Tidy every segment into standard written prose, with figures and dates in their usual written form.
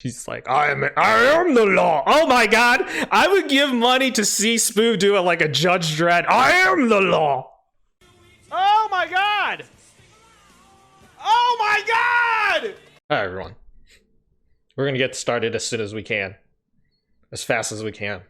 He's like, I am the law. Oh my god, I would give money to see Spoo do it like a Judge Dredd. I am the law. Oh my god. Oh my god. All right, everyone. We're gonna get started as soon as we can, as fast as we can.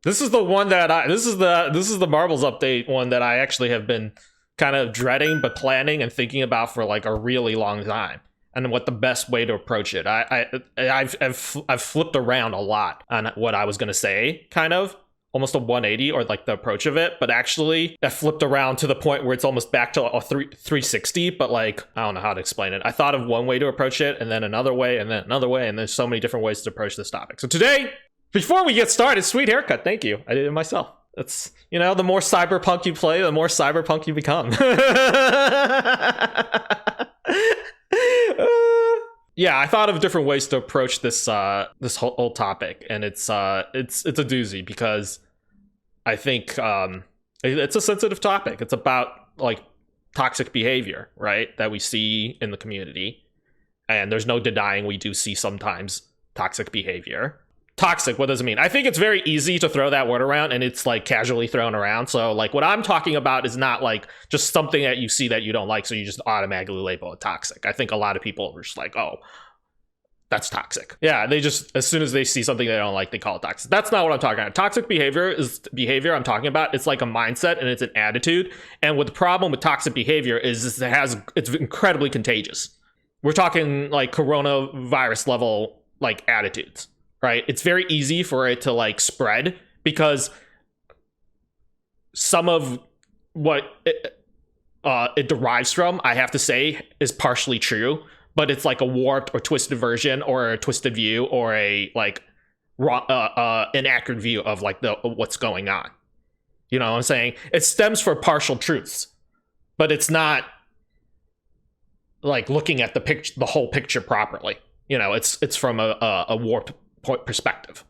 This is the one that this is the Marbles update one that I actually have been kind of dreading, but planning and thinking about for like a really long time. And what the best way to approach it. I've flipped around a lot on what I was gonna say, kind of almost a 180 or like the approach of it, but actually I flipped around to the point where it's almost back to a 360. But like, I don't know how to explain it. I thought of one way to approach it, and then another way, and then another way, and there's so many different ways to approach this topic. So today, before we get started, sweet haircut, thank you. I did it myself. It's, you know, the more cyberpunk you play, the more cyberpunk you become. Yeah, I thought of different ways to approach this this whole topic, and it's a doozy because I think it's a sensitive topic. It's about like toxic behavior, right, that we see in the community, and there's no denying we do see sometimes toxic behavior. Toxic, what does it mean? I think it's very easy to throw that word around, and it's like casually thrown around. So like what I'm talking about is not like just something that you see that you don't like, so you just automatically label it toxic. I think a lot of people are just like, oh, that's toxic. Yeah, they just, as soon as they see something they don't like, they call it toxic. That's not what I'm talking about. Toxic behavior is behavior I'm talking about. It's like a mindset and it's an attitude. And what the problem with toxic behavior is it's incredibly contagious. We're talking like coronavirus level like attitudes. Right? It's very easy for it to like spread because some of what it derives from, I have to say, is partially true, but it's like a warped or twisted version or a twisted view or a like wrong, inaccurate view of like what's going on. You know what I'm saying? It stems from partial truths, but it's not like looking at the whole picture properly. You know, it's from a warped perspective.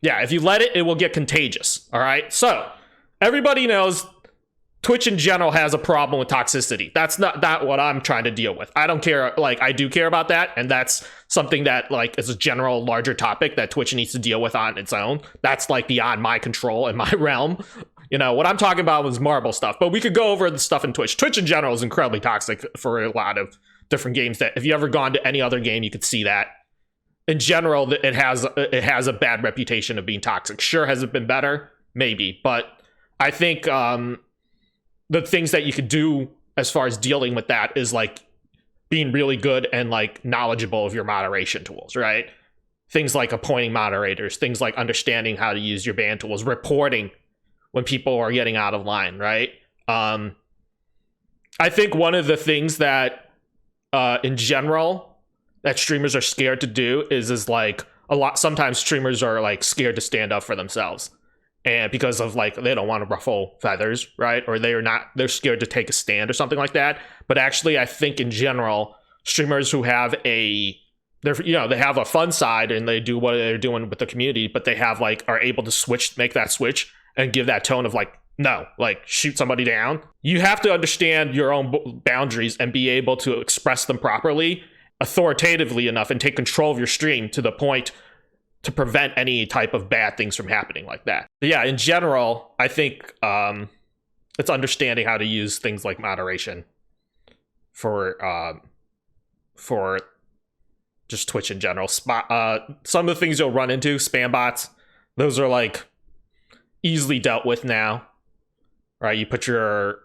Yeah, if you let it, it will get contagious. All right. So everybody knows Twitch in general has a problem with toxicity. That's not what I'm trying to deal with. I don't care. Like, I do care about that, and that's something that like is a general larger topic that Twitch needs to deal with on its own. That's like beyond my control and my realm. You know, what I'm talking about was Marble stuff, but we could go over the stuff in Twitch. Twitch in general is incredibly toxic for a lot of different games. That if you ever gone to any other game, you could see that. In general, it has a bad reputation of being toxic. Sure, has it been better? Maybe, but I think the things that you could do as far as dealing with that is like being really good and like knowledgeable of your moderation tools, right? Things like appointing moderators, things like understanding how to use your ban tools, reporting when people are getting out of line, right? I think one of the things that in general that streamers are scared to do is like sometimes streamers are like scared to stand up for themselves, and because of like they don't want to ruffle feathers, right? Or they're scared to take a stand or something like that. But actually, I think in general, streamers who have they have a fun side and they do what they're doing with the community, but they have like are able to make that switch and give that tone of like, no, like shoot somebody down. You have to understand your own boundaries and be able to express them properly, authoritatively enough, and take control of your stream to the point to prevent any type of bad things from happening like that. But yeah, in general, I think it's understanding how to use things like moderation for just Twitch in general. Some of the things you'll run into, spam bots, those are like easily dealt with now, right? You put your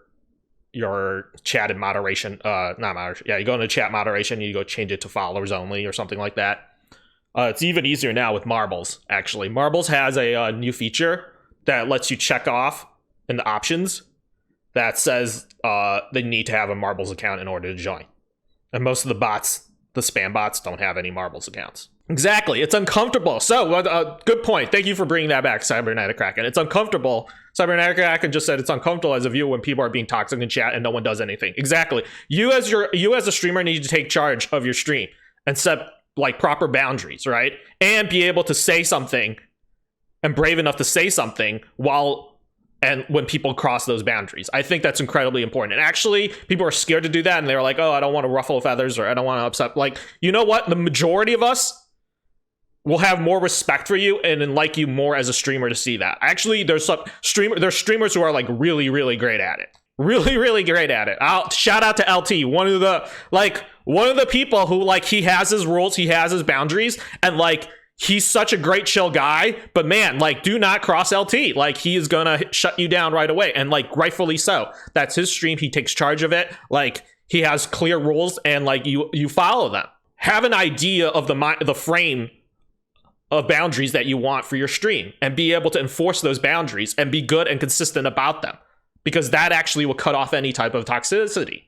chat in moderation, not moderation. Yeah, you go into chat moderation, you go change it to followers only or something like that. It's even easier now with Marbles, actually. Marbles has a new feature that lets you check off in the options that says they need to have a Marbles account in order to join. And most of the bots, the spam bots, don't have any Marbles accounts. Exactly, it's uncomfortable. So, good point. Thank you for bringing that back, Cybernetic Kraken. It's uncomfortable. Cybernetic Kraken just said it's uncomfortable as a viewer when people are being toxic in chat and no one does anything. Exactly. You as a streamer need to take charge of your stream and set like proper boundaries, right? And be able to say something and brave enough to say something when people cross those boundaries. I think that's incredibly important. And actually, people are scared to do that, and they're like, oh, I don't want to ruffle feathers, or I don't want to upset. Like, you know what? The majority of us will have more respect for you and then like you more as a streamer to see that. Actually, there's streamers who are like really, really great at it. Really, really great at it. I'll shout out to LT, one of the people who like he has his rules, he has his boundaries, and like he's such a great chill guy, but man, like do not cross LT. Like he is gonna shut you down right away, and like rightfully so. That's his stream, he takes charge of it. Like he has clear rules and like you follow them. Have an idea of the frame of boundaries that you want for your stream and be able to enforce those boundaries and be good and consistent about them, because that actually will cut off any type of toxicity.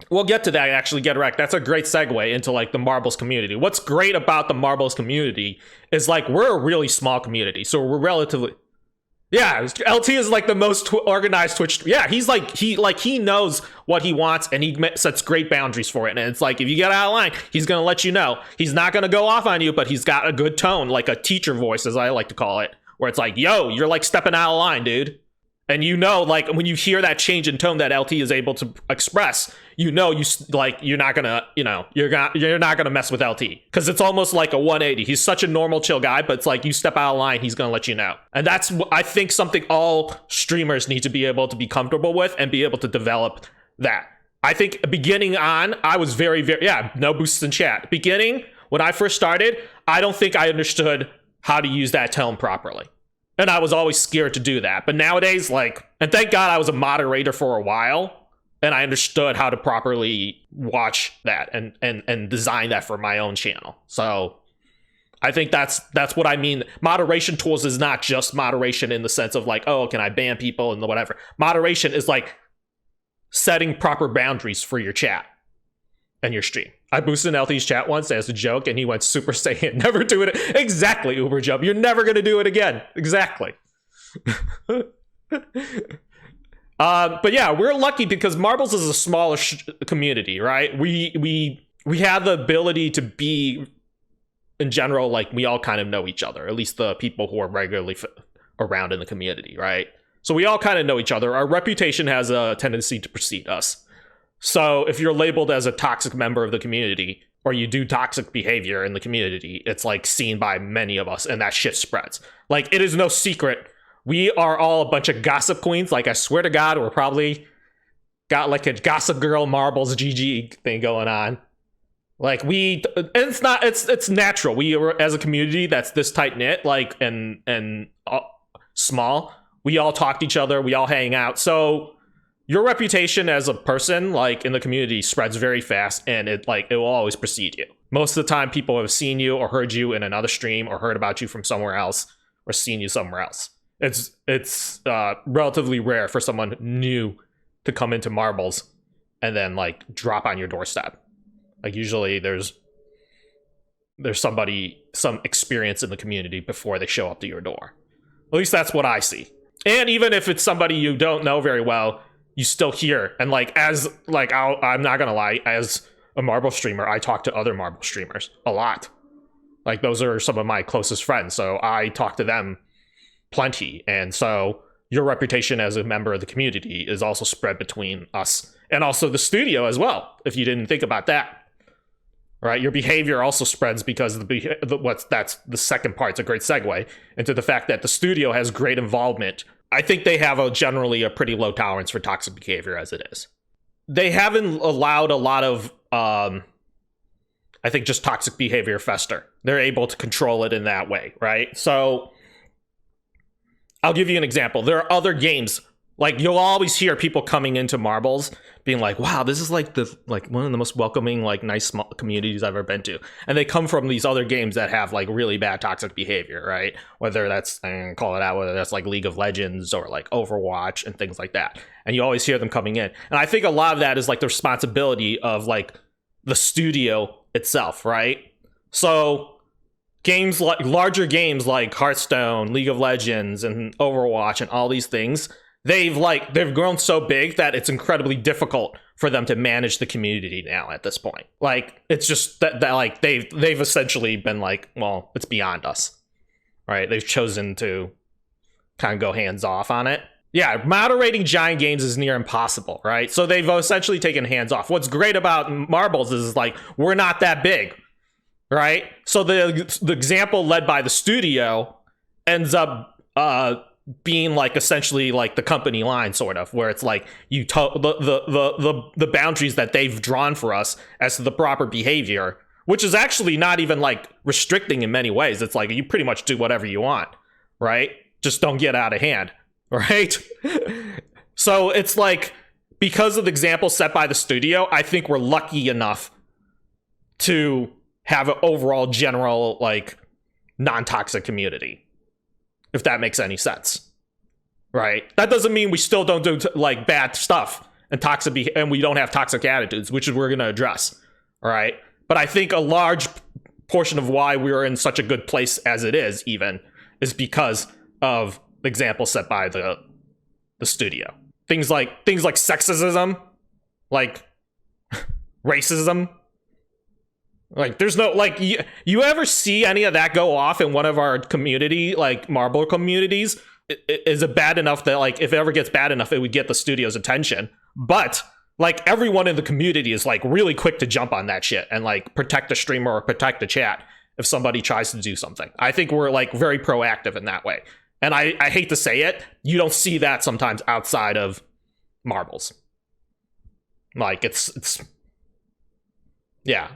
We'll get to that, actually, get wrecked. That's a great segue into like the Marbles community. What's great about the Marbles community is like we're a really small community, so we're relatively, yeah, LT is like the most organized Twitch. Yeah, he knows what he wants and he sets great boundaries for it. And it's like if you get out of line, he's gonna let you know. He's not gonna go off on you, but he's got a good tone, like a teacher voice, as I like to call it, where it's like, yo, you're like stepping out of line, dude. And you know, like when you hear that change in tone that LT is able to express, you know, you're not gonna mess with LT, because it's almost like a 180. He's such a normal, chill guy, but it's like you step out of line, he's gonna let you know. And that's, I think, something all streamers need to be able to be comfortable with and be able to develop that. I think beginning on, I was very, yeah, no boosts in chat. Beginning, when I first started, I don't think I understood how to use that tone properly. And I was always scared to do that. But nowadays, like, and thank God I was a moderator for a while, and I understood how to properly watch that and design that for my own channel. So I think that's what I mean. Moderation tools is not just moderation in the sense of like, oh, can I ban people and whatever. Moderation is like setting proper boundaries for your chat and your stream. I boosted LT's chat once as a joke, and he went Super Saiyan. Never do it. Exactly, Uber Jump. You're never going to do it again. Exactly. But yeah, we're lucky because Marbles is a smaller community, right? We have the ability to be, in general, like we all kind of know each other, at least the people who are regularly around in the community, right? So we all kind of know each other. Our reputation has a tendency to precede us. So if you're labeled as a toxic member of the community, or you do toxic behavior in the community, it's like seen by many of us, and that shit spreads. Like, it is no secret. We are all a bunch of gossip queens. Like, I swear to God, we're probably got like a Gossip Girl Marbles GG thing going on. Like, it's natural. We are, as a community that's this tight knit, like, and small, we all talk to each other, we all hang out. So your reputation as a person, like, in the community spreads very fast, and it will always precede you. Most of the time, people have seen you or heard you in another stream or heard about you from somewhere else or seen you somewhere else. It's relatively rare for someone new to come into Marbles and then like drop on your doorstep. Like, usually there's some experience in the community before they show up to your door. At least that's what I see. And even if it's somebody you don't know very well, you still hear. And like, I'm not gonna lie, as a Marble streamer, I talk to other Marble streamers a lot. Like, those are some of my closest friends, so I talk to them plenty. And so your reputation as a member of the community is also spread between us and also the studio as well, if you didn't think about that. Right, your behavior also spreads because that's the second part. It's a great segue into the fact that the studio has great involvement. I think they have generally a pretty low tolerance for toxic behavior as it is. They haven't allowed a lot of, I think, just toxic behavior fester. They're able to control it in that way, right? So I'll give you an example. There are other games, like, you'll always hear people coming into Marbles being like, wow, this is like one of the most welcoming, like, nice small communities I've ever been to. And they come from these other games that have like really bad toxic behavior, right? Whether that's, call it out, whether that's like League of Legends or like Overwatch and things like that. And you always hear them coming in. And I think a lot of that is like the responsibility of like the studio itself, right? So games like larger games like Hearthstone, League of Legends, and Overwatch and all these things, they've grown so big that it's incredibly difficult for them to manage the community now at this point. Like, it's just that like they've essentially been like, well, it's beyond us, right? They've chosen to kind of go hands off on it. Yeah, moderating giant games is near impossible, right? So they've essentially taken hands off. What's great about Marbles is like, we're not that big. right? So the example led by the studio ends up being like essentially like the company line, sort of, where it's like the boundaries that they've drawn for us as to the proper behavior, which is actually not even like restricting in many ways. It's like you pretty much do whatever you want, right? Just don't get out of hand, right? So it's like, because of the example set by the studio, I think we're lucky enough to have an overall general like non-toxic community, if that makes any sense, right? That doesn't mean we still don't do like bad stuff and and we don't have toxic attitudes, which we're going to address, all right? But I think a large portion of why we're in such a good place as it is is because of the example set by the studio. Things like sexism, like racism. Like, there's no, like, you ever see any of that go off in one of our community, like, Marble communities? Is it bad enough that, like, if it ever gets bad enough, it would get the studio's attention? But, like, everyone in the community is, like, really quick to jump on that shit and, like, protect the streamer or protect the chat if somebody tries to do something. I think we're, like, very proactive in that way. And I hate to say it, you don't see that sometimes outside of Marbles. Like, yeah,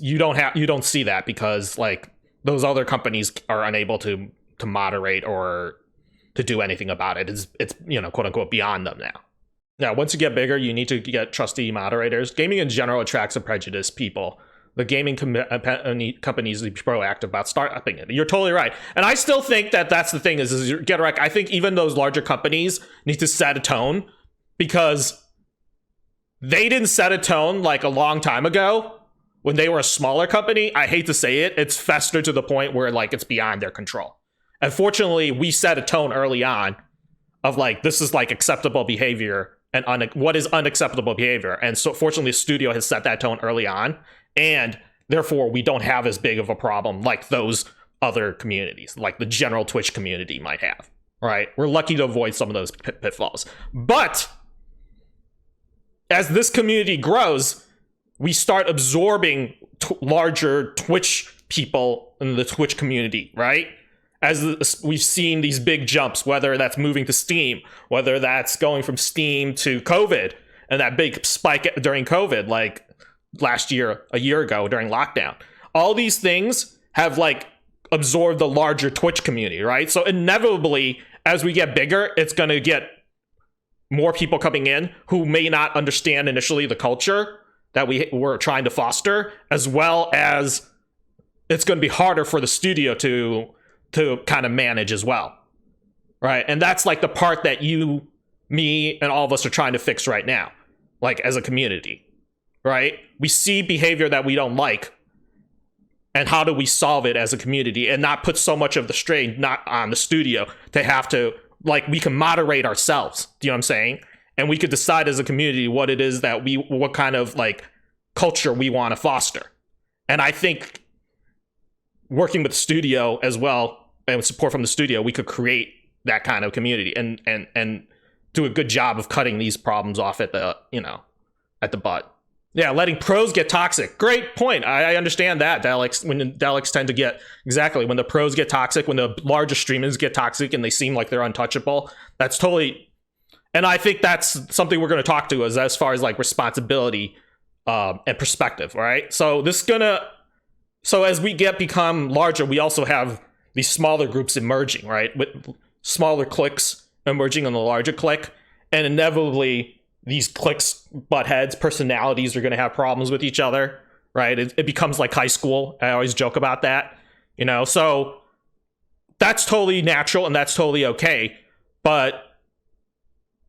you don't see that because like those other companies are unable to moderate or to do anything about it. It's you know, quote unquote, beyond them now. Now, once you get bigger, you need to get trusty moderators. Gaming in general attracts a prejudiced people. The gaming companies need to be proactive about starting it. You're totally right. And I still think that that's the thing is get right. I think even those larger companies need to set a tone, because they didn't set a tone like a long time ago when they were a smaller company. I hate to say it, it's festered to the point where like it's beyond their control. And fortunately, we set a tone early on of like, this is like acceptable behavior and what is unacceptable behavior. And so fortunately, the studio has set that tone early on. And therefore, we don't have as big of a problem like those other communities, like the general Twitch community might have, right? We're lucky to avoid some of those pitfalls. But as this community grows, we start absorbing larger Twitch people in the Twitch community, right? As we've seen these big jumps, whether that's moving to Steam, whether that's going from Steam to COVID, and that big spike during COVID, like a year ago during lockdown. All these things have like absorbed the larger Twitch community, right? So inevitably, as we get bigger, it's going to get more people coming in who may not understand initially the culture that we were trying to foster, as well as it's going to be harder for the studio to kind of manage as well, right? And that's like the part that you, me, and all of us are trying to fix right now, like as a community, right? We see behavior that we don't like, and how do we solve it as a community and not put so much of the strain not on the studio to have to, like, we can moderate ourselves. Do you know what I'm saying? And we could decide as a community what it is that what kind of like culture we want to foster. And I think working with the studio as well and with support from the studio, we could create that kind of community and do a good job of cutting these problems off at the butt. Yeah, letting pros get toxic. Great point. I understand that, Daleks. When Daleks tend to get, exactly, when the pros get toxic, when the larger streamers get toxic and they seem like they're untouchable, that's totally, and I think that's something we're going to talk to as far as like responsibility and perspective, right? So as we become larger, we also have these smaller groups emerging, right? With smaller cliques emerging on the larger clique, and inevitably these cliques butt heads, personalities are going to have problems with each other, right? It becomes like high school. I always joke about that, so that's totally natural and that's totally okay. But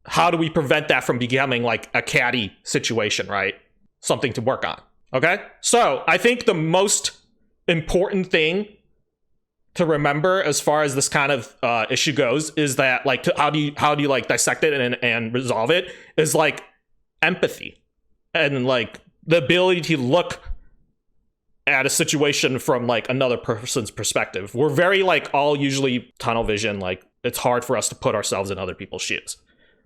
how do we prevent that from becoming like a catty situation, right? Something to work on. Okay. So I think the most important thing to remember as far as this kind of issue goes is that like how do you like dissect it and resolve it is like empathy and like the ability to look at a situation from like another person's perspective. We're very like all usually tunnel vision, like it's hard for us to put ourselves in other people's shoes.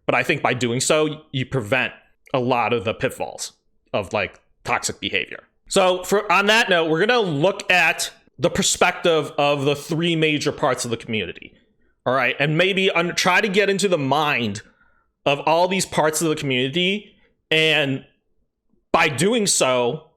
But I think by doing so, you prevent a lot of the pitfalls of like toxic behavior. So on that note, we're going to look at the perspective of the three major parts of the community. All right. And maybe try to get into the mind of all these parts of the community. And by doing so,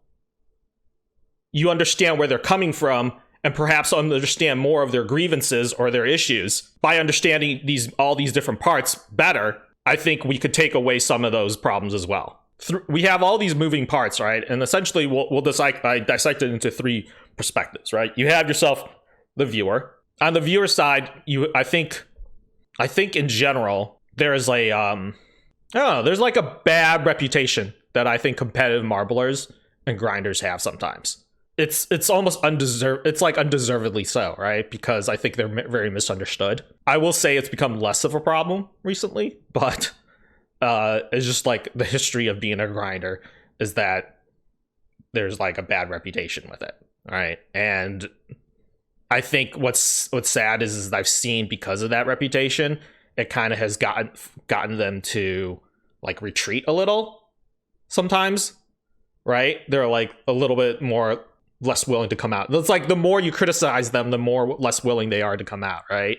you understand where they're coming from and perhaps understand more of their grievances or their issues. By understanding all these different parts better, I think we could take away some of those problems as well. We have all these moving parts, right? And essentially, we'll dissect it into three perspectives, right? You have yourself, the viewer. On the viewer side, I think in general, there's there's like a bad reputation that I think competitive marblers and grinders have sometimes. It's almost undeserved. It's like undeservedly so, right? Because I think they're very misunderstood. I will say it's become less of a problem recently, but it's just like the history of being a grinder is that there's like a bad reputation with it, right? And I think what's sad is I've seen because of that reputation, it kind of has gotten them to like retreat a little sometimes, right? They're like a little bit less willing to come out. It's like the more you criticize them, the more less willing they are to come out, right?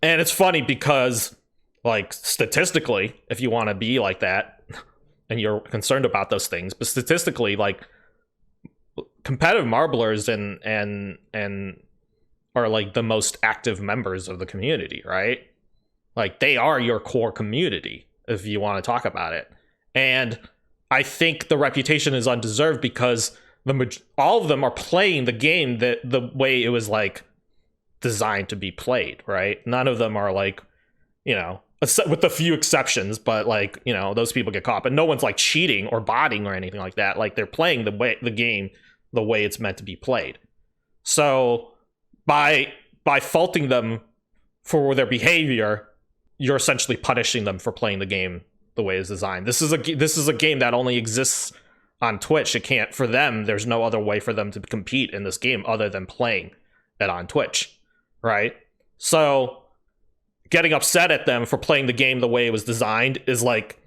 And it's funny because like statistically, if you want to be like that and you're concerned about those things, but statistically, like competitive marblers and are like the most active members of the community, right? Like they are your core community if you want to talk about it. And I think the reputation is undeserved because all of them are playing the game the way it was like designed to be played, right? None of them are like, with a few exceptions, but like, those people get caught, but no one's like cheating or botting or anything like that. Like they're playing the game the way it's meant to be played. So by faulting them for their behavior, you're essentially punishing them for playing the game the way it's designed. This is a game that only exists on Twitch. It can't, for them, there's no other way for them to compete in this game other than playing it on Twitch, right? So getting upset at them for playing the game the way it was designed is like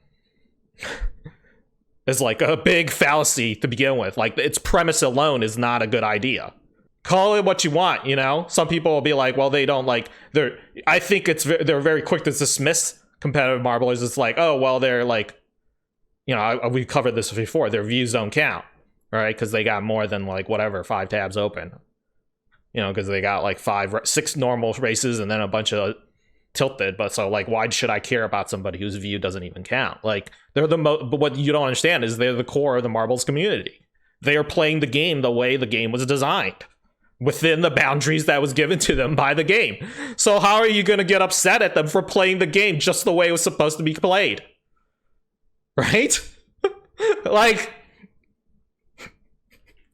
a big fallacy to begin with. Like its premise alone is not a good idea. Call it what you want, Some people will be like, well, they don't like, I think they're very quick to dismiss competitive marblers. It's like, oh, well, they're like, we covered this before. Their views don't count, right? Because they got more than like 5 tabs open. Because they got like 6 normal races and then a bunch of tilted. But so like, why should I care about somebody whose view doesn't even count? Like they're but what you don't understand is they're the core of the marbles community. They are playing the game the way the game was designed, within the boundaries that was given to them by the game. So how are you going to get upset at them for playing the game just the way it was supposed to be played? Right? Like,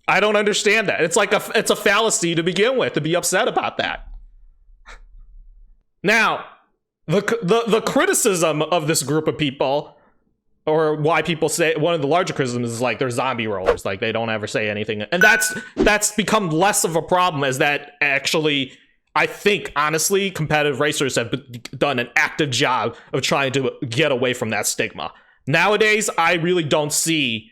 I don't understand that. It's like it's a fallacy to begin with, to be upset about that. Now, the criticism of this group of people, or why people say, one of the larger criticisms is like they're zombie rollers, like they don't ever say anything, and that's become less of a problem as that actually, I think honestly, competitive racers have done an active job of trying to get away from that stigma. Nowadays, I really don't see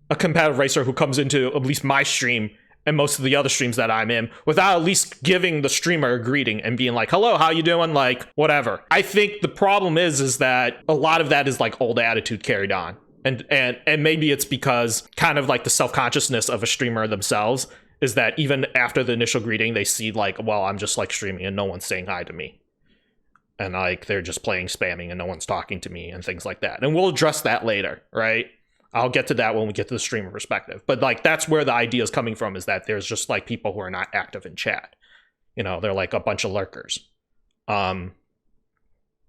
a competitive racer who comes into at least my stream and most of the other streams that I'm in without at least giving the streamer a greeting and being like, hello, how you doing? Like, whatever. I think the problem is that a lot of that is like old attitude carried on. And maybe it's because kind of like the self-consciousness of a streamer themselves is that even after the initial greeting, they see like, well, I'm just like streaming and no one's saying hi to me. And like, they're just playing spamming and no one's talking to me and things like that. And we'll address that later, right? I'll get to that when we get to the streamer perspective. But like, that's where the idea is coming from, is that there's just like people who are not active in chat. They're like a bunch of lurkers. But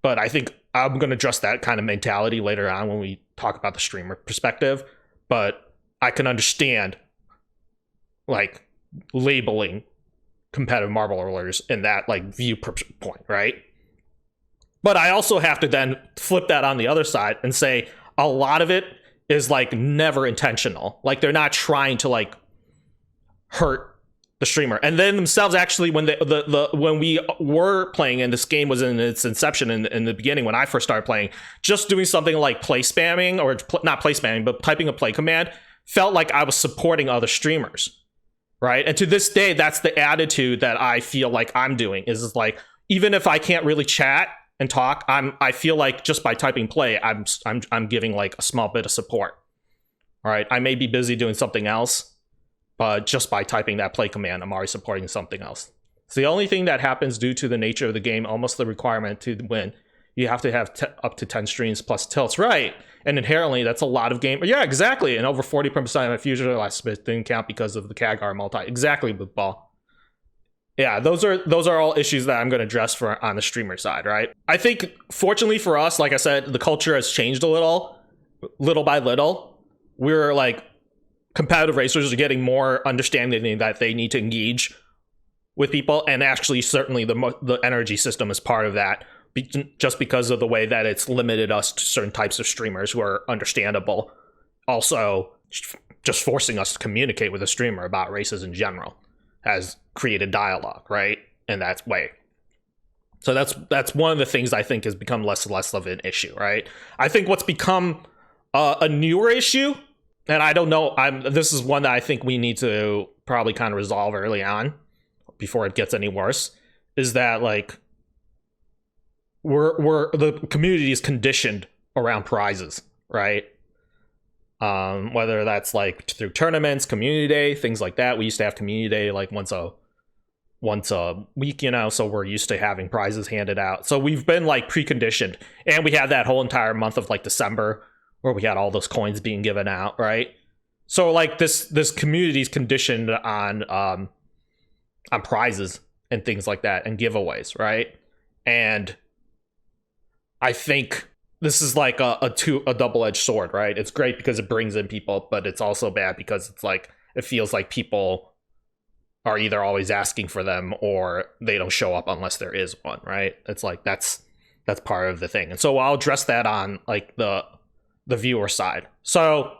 I think I'm going to address that kind of mentality later on when we talk about the streamer perspective. But I can understand like labeling competitive marble rollers in that like view point, right? But I also have to then flip that on the other side and say a lot of it is like never intentional. Like they're not trying to like hurt the streamer. And then themselves actually, when when we were playing and this game was in its inception in the beginning, when I first started playing, just doing something like play spamming or not play spamming, but typing a play command felt like I was supporting other streamers, right? And to this day, that's the attitude that I feel like I'm doing, is like, even if I can't really chat and talk, I feel like just by typing play, I'm giving like a small bit of support. All right, I may be busy doing something else, but just by typing that play command, I'm already supporting something else. It's the only thing that happens due to the nature of the game, almost the requirement to win. You have to have up to 10 streams plus tilts, right? And inherently, that's a lot of game. Yeah, exactly. And over 40% of my future last bit didn't count because of the Kagar multi. Exactly, Bootball. Yeah, those are all issues that I'm going to address for on the streamer side, right? I think, fortunately for us, like I said, the culture has changed a little by little. We're like, competitive racers are getting more understanding that they need to engage with people, and actually, certainly, the energy system is part of that. Just because of the way that it's limited us to certain types of streamers who are understandable. Also, just forcing us to communicate with a streamer about races in general has created dialogue, right? In that way. So that's one of the things I think has become less and less of an issue, right? I think what's become a newer issue, and I don't know, this is one that I think we need to probably kind of resolve early on before it gets any worse, is that like, we're the community is conditioned around prizes, right? Whether that's like through tournaments, community day, things like that. We used to have community day like once a week, you know, so we're used to having prizes handed out. So we've been like preconditioned, and we had that whole entire month of like December where we had all those coins being given out, right? So like this community is conditioned on prizes and things like that and giveaways, right? And I think this is like a double-edged sword, right? It's great because it brings in people, but it's also bad because it's like, it feels like people are either always asking for them or they don't show up unless there is one, right? It's like, that's part of the thing. And so I'll address that on like the viewer side. So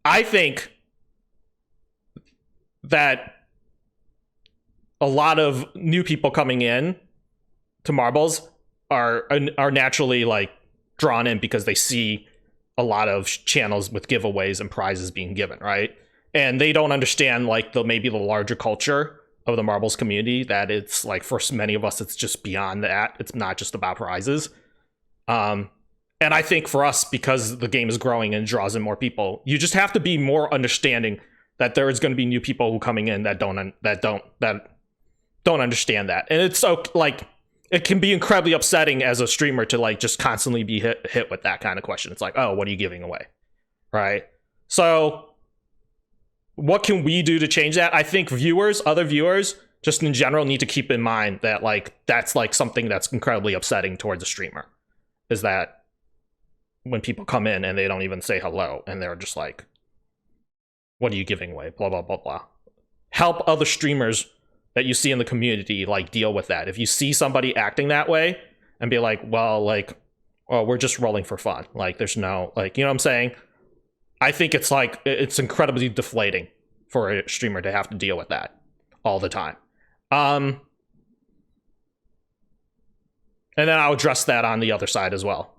I think that a lot of new people coming in to Marbles are naturally like drawn in because they see a lot of channels with giveaways and prizes being given, right? And they don't understand like maybe the larger culture of the Marbles community, that it's like, for many of us, it's just beyond that. It's not just about prizes. And I think for us, because the game is growing and draws in more people, you just have to be more understanding that there is going to be new people who coming in that don't understand that. And it's so like, it can be incredibly upsetting as a streamer to like just constantly be hit with that kind of question. It's like, oh, what are you giving away? Right? So what can we do to change that? I think other viewers, just in general, need to keep in mind that like, that's like something that's incredibly upsetting towards a streamer, is that when people come in and they don't even say hello and they're just like, what are you giving away? Blah, blah, blah, blah. Help other streamers that you see in the community like deal with that. If you see somebody acting that way, and be like, well, like, oh, we're just rolling for fun, like there's no, like, you know what I'm saying? I think it's like, it's incredibly deflating for a streamer to have to deal with that all the time. And then I'll address that on the other side as well.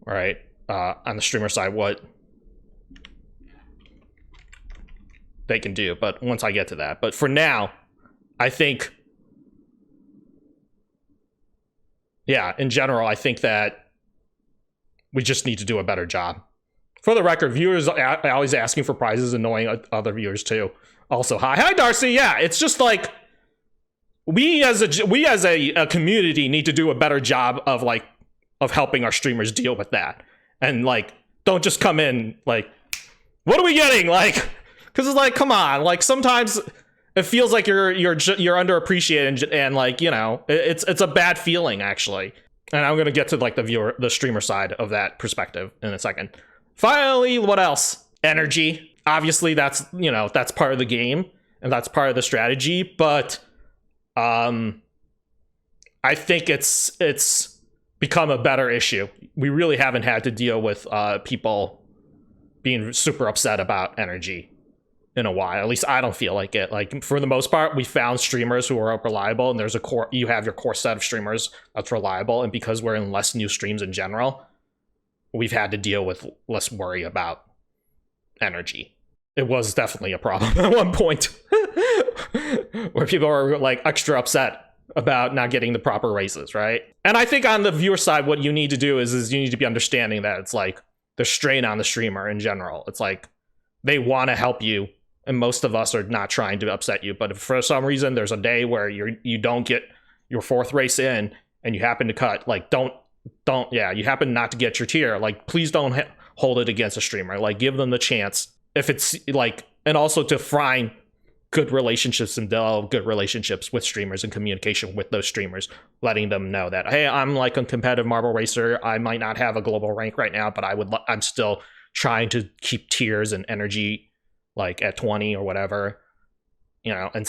All right, on the streamer side, what they can do, but once I get to that. But for now, I think, yeah, in general, I think that we just need to do a better job. For the record, viewers are always asking for prizes, annoying other viewers too. Also, hi Darcy. Yeah, it's just like, we as a community need to do a better job of helping our streamers deal with that. And like, don't just come in like, what are we getting? Like, because it's like, come on, like sometimes it feels like you're underappreciated, and like, you know, it's a bad feeling actually. And I'm gonna get to like the streamer side of that perspective in a second. Finally, what else? Energy. Obviously, that's, you know, that's part of the game and that's part of the strategy. But I think it's become a better issue. We really haven't had to deal with people being super upset about energy in a while. At least I don't feel like it. Like, for the most part, we found streamers who are reliable, and there's a core, you have your core set of streamers that's reliable, and because we're in less new streams in general, we've had to deal with less worry about energy. It was definitely a problem at one point where people are like extra upset about not getting the proper raises, right? And I think on the viewer side, what you need to do is you need to be understanding that it's like the strain on the streamer in general. It's like they want to help you, and most of us are not trying to upset you. But if for some reason there's a day where you don't get your 4th race in and you happen to cut, like you happen not to get your tier, like please don't hold it against a streamer. Like give them the chance. If it's like, and also to find good relationships and develop good relationships with streamers and communication with those streamers, letting them know that, hey, I'm like a competitive marble racer. I might not have a global rank right now, but I'm still trying to keep tiers and energy like at 20 or whatever, you know, and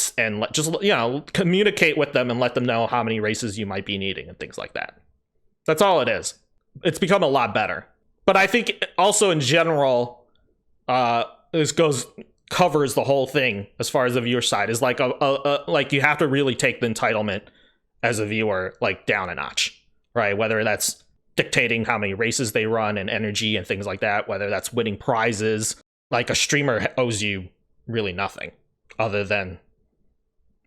just, you know, communicate with them and let them know how many races you might be needing and things like that. That's all it is. It's become a lot better. But I think also in general, this covers the whole thing as far as the viewer side is like like you have to really take the entitlement as a viewer like down a notch, right? Whether that's dictating how many races they run and energy and things like that, whether that's winning prizes. Like a streamer owes you really nothing other than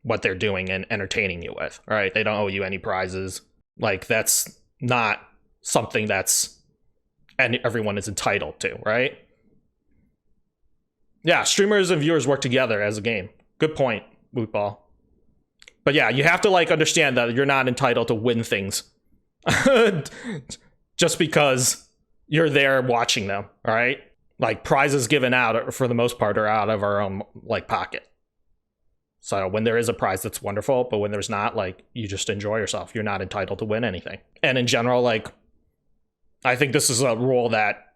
what they're doing and entertaining you with, right? They don't owe you any prizes. Like that's not something and everyone is entitled to, right? Yeah, streamers and viewers work together as a game. Good point, Bootball. But yeah, you have to like understand that you're not entitled to win things just because you're there watching them, all right? Like prizes given out for the most part are out of our own like pocket. So when there is a prize, that's wonderful, but when there's not, like you just enjoy yourself. You're not entitled to win anything. And in general, like I think this is a rule that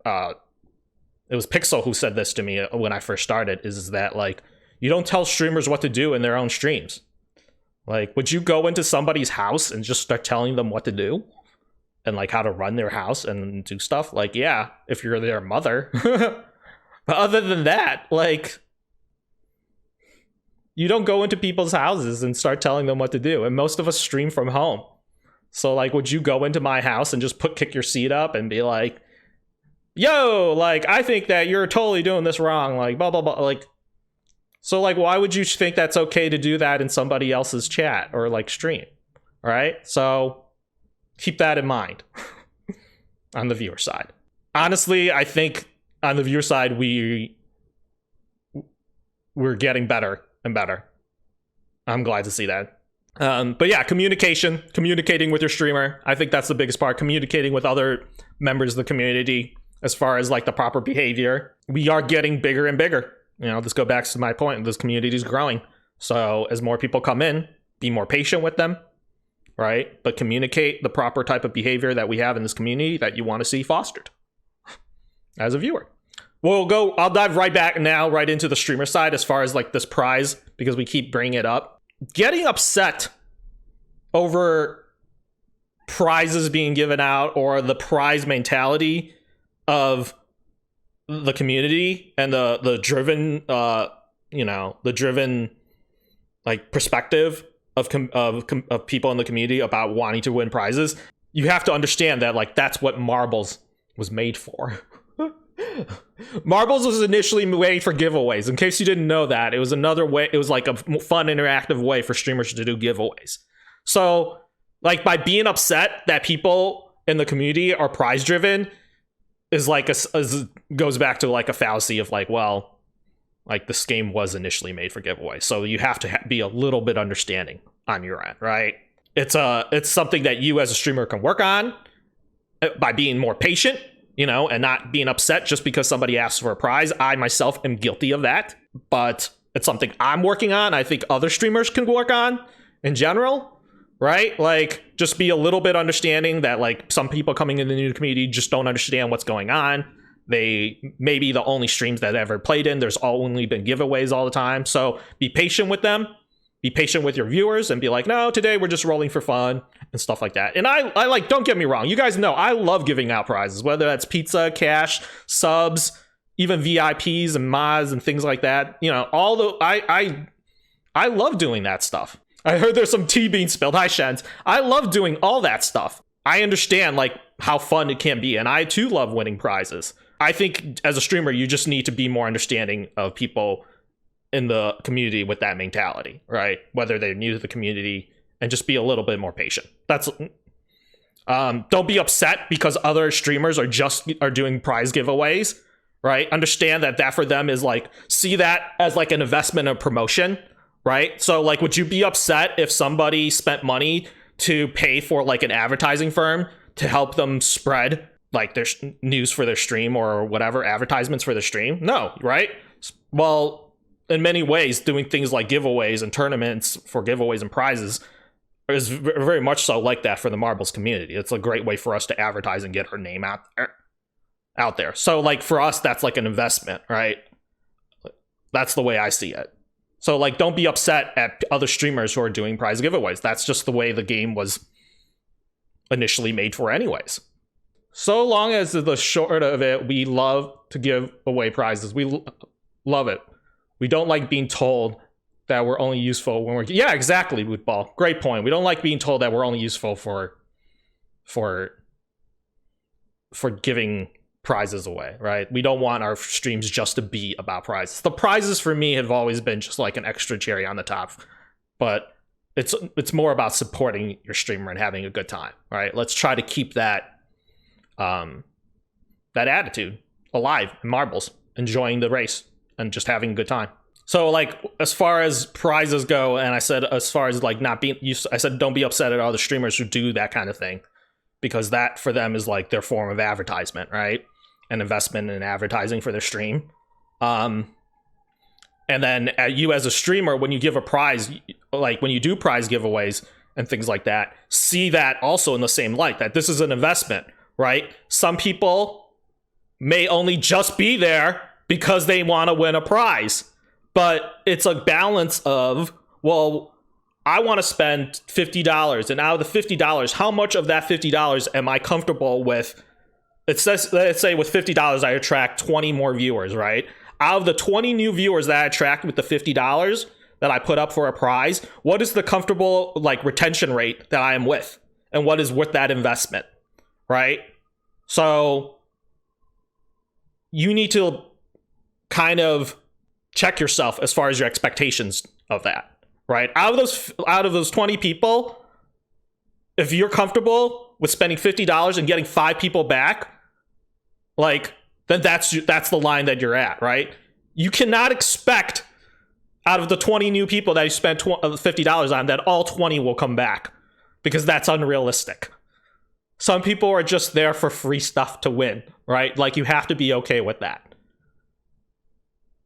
it was Pixel who said this to me when I first started, is that like you don't tell streamers what to do in their own streams. Like, would you go into somebody's house and just start telling them what to do and like how to run their house and do stuff? Like, yeah, if you're their mother. But other than that, like you don't go into people's houses and start telling them what to do. And most of us stream from home. So like, would you go into my house and just kick your seat up and be like, yo, like, I think that you're totally doing this wrong, like, blah, blah, blah, like, so, like, why would you think that's okay to do that in somebody else's chat or, like, stream, all right? So, keep that in mind on the viewer side. Honestly, I think on the viewer side, we're getting better and better. I'm glad to see that. But yeah, communicating with your streamer, I think that's the biggest part. Communicating with other members of the community, as far as like the proper behavior. We are getting bigger and bigger. You know, this goes back to my point. This community is growing. So as more people come in, be more patient with them, right? But communicate the proper type of behavior that we have in this community that you want to see fostered as a viewer. I'll dive right back now, right into the streamer side as far as like this prize, because we keep bringing it up. Getting upset over prizes being given out or the prize mentality of the community and the driven like perspective of people in the community about wanting to win prizes. You have to understand that like that's what Marbles was made for. Marbles was initially made for giveaways. In case you didn't know that, it was another way. It was like a fun interactive way for streamers to do giveaways. So like by being upset that people in the community are prize driven is like goes back to like a fallacy of like, well, like this game was initially made for giveaways, so you have to be a little bit understanding on your end, right? It's something that you as a streamer can work on by being more patient, you know, and not being upset just because somebody asks for a prize. I myself am guilty of that, but it's something I'm working on. I think other streamers can work on in general. Right? Like, just be a little bit understanding that, like, some people coming in the new community just don't understand what's going on. They may be the only streams that ever played in. There's only been giveaways all the time. So be patient with them. Be patient with your viewers and be like, no, today we're just rolling for fun and stuff like that. And I like, don't get me wrong. You guys know I love giving out prizes, whether that's pizza, cash, subs, even VIPs and mods and things like that. You know, I love doing that stuff. I heard there's some tea being spilled. Hi, Shens. I love doing all that stuff. I understand like how fun it can be, and I too love winning prizes. I think as a streamer, you just need to be more understanding of people in the community with that mentality, right? Whether they're new to the community, and just be a little bit more patient. That's don't be upset because other streamers are doing prize giveaways, right? Understand that for them is like, see that as like an investment of promotion, right? So like, would you be upset if somebody spent money to pay for like an advertising firm to help them spread like their news for their stream or whatever, advertisements for their stream? No, right? Well, in many ways, doing things like giveaways and tournaments for giveaways and prizes is very much so like that for the marbles community. It's a great way for us to advertise and get our name out there. So like for us, that's like an investment, right? That's the way I see it. So like, don't be upset at other streamers who are doing prize giveaways. That's just the way the game was initially made for anyways. So long as the short of it, we love to give away prizes. We love it. We don't like being told that we're only useful when we're... Yeah, exactly, Wootball. Great point. We don't like being told that we're only useful for giving prizes away, right? We don't want our streams just to be about prizes. The prizes for me have always been just like an extra cherry on the top, but it's more about supporting your streamer and having a good time, right? Let's try to keep that that attitude alive in marbles, enjoying the race and just having a good time. So like, as far as prizes go, and I said as far as like not being used, I said don't be upset at other streamers who do that kind of thing, because that for them is like their form of advertisement, right? An investment in advertising for their stream. And then you as a streamer, when you give a prize, like when you do prize giveaways and things like that, see that also in the same light, that this is an investment, right? Some people may only just be there because they want to win a prize. But it's a balance of, well, I want to spend $50, and out of the $50, how much of that $50 am I comfortable with? Let's say with $50, I attract 20 more viewers, right? Out of the 20 new viewers that I attract with the $50 that I put up for a prize, what is the comfortable like retention rate that I am with? And what is worth that investment, right? So you need to kind of check yourself as far as your expectations of that, right? Out of those 20 people, if you're comfortable with spending $50 and getting 5 people back, like, then that's the line that you're at, right? You cannot expect out of the 20 new people that you spent $50 on that all 20 will come back, because that's unrealistic. Some people are just there for free stuff to win, right? Like, you have to be okay with that.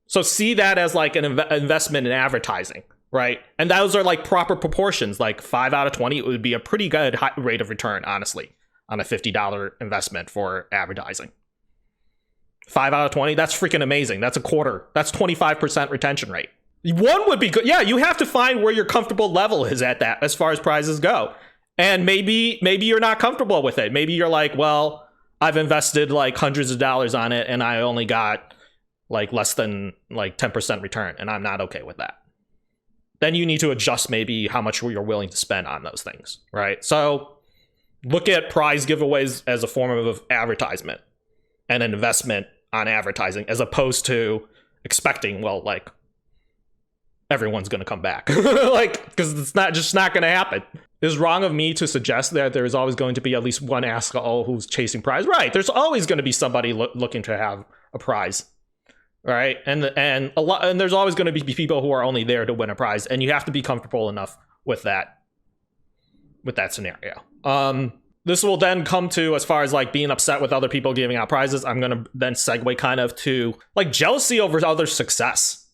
So see that as like an investment in advertising, right? And those are like proper proportions. Like 5 out of 20, it would be a pretty good rate of return, honestly, on a $50 investment for advertising. 5 out of 20, that's freaking amazing. That's a quarter. That's 25% retention rate. 1 would be good. Yeah, you have to find where your comfortable level is at that as far as prizes go. And maybe you're not comfortable with it. Maybe you're like, well, I've invested like hundreds of dollars on it and I only got like less than like 10% return, and I'm not okay with that. Then you need to adjust maybe how much you're willing to spend on those things, right? So look at prize giveaways as a form of advertisement and an investment on advertising, as opposed to expecting, well, like, everyone's going to come back. Like, because it's not going to happen. It's wrong of me to suggest that there is always going to be at least one asshole who's chasing prize. Right, there's always going to be somebody looking to have a prize. Right, and there's always going to be people who are only there to win a prize, and you have to be comfortable enough with that scenario. This will then come to, as far as like being upset with other people giving out prizes, I'm going to then segue kind of to like jealousy over other success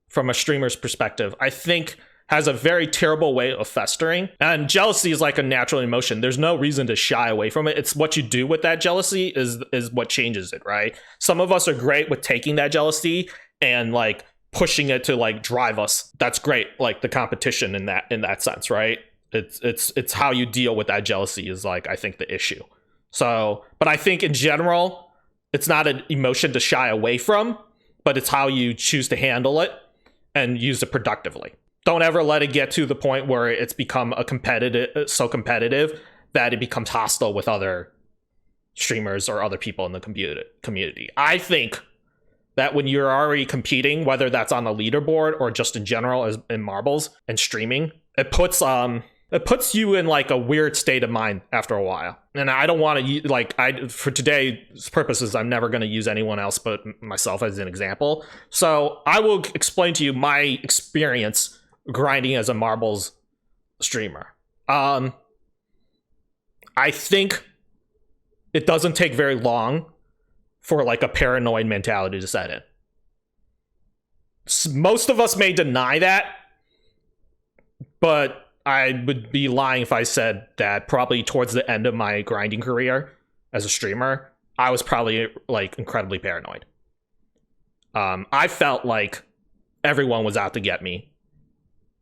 from a streamer's perspective. I think has a very terrible way of festering, and jealousy is like a natural emotion. There's no reason to shy away from it. It's what you do with that jealousy is what changes it, right? Some of us are great with taking that jealousy and like pushing it to like drive us. That's great, like the competition in that sense, right? It's how you deal with that jealousy is like, I think, the issue. So, but I think in general, it's not an emotion to shy away from, but it's how you choose to handle it and use it productively. Don't ever let it get to the point where it's become so competitive that it becomes hostile with other streamers or other people in the community. I think that when you're already competing, whether that's on the leaderboard or just in general as in marbles and streaming, it puts you in like a weird state of mind after a while. And I don't want to for today's purposes, I'm never going to use anyone else but myself as an example. So I will explain to you my experience grinding as a marbles streamer. I think it doesn't take very long for like a paranoid mentality to set in. Most of us may deny that, but I would be lying if I said that probably towards the end of my grinding career as a streamer, I was probably like incredibly paranoid. I felt like everyone was out to get me,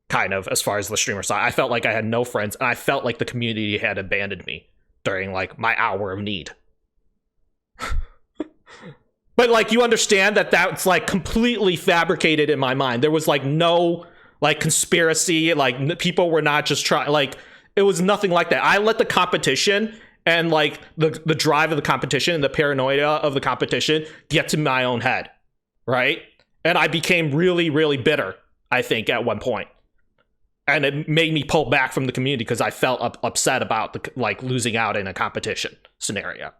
kind of, as far as the streamer side. I felt like I had no friends, and I felt like the community had abandoned me during like my hour of need. But like, you understand that that's like completely fabricated in my mind. There was like no like conspiracy, like people were not just trying, like it was nothing like that. I let the competition and like the drive of the competition and the paranoia of the competition get to my own head, right? And I became really, really bitter, I think, at one point. And it made me pull back from the community because I felt upset about like losing out in a competition scenario,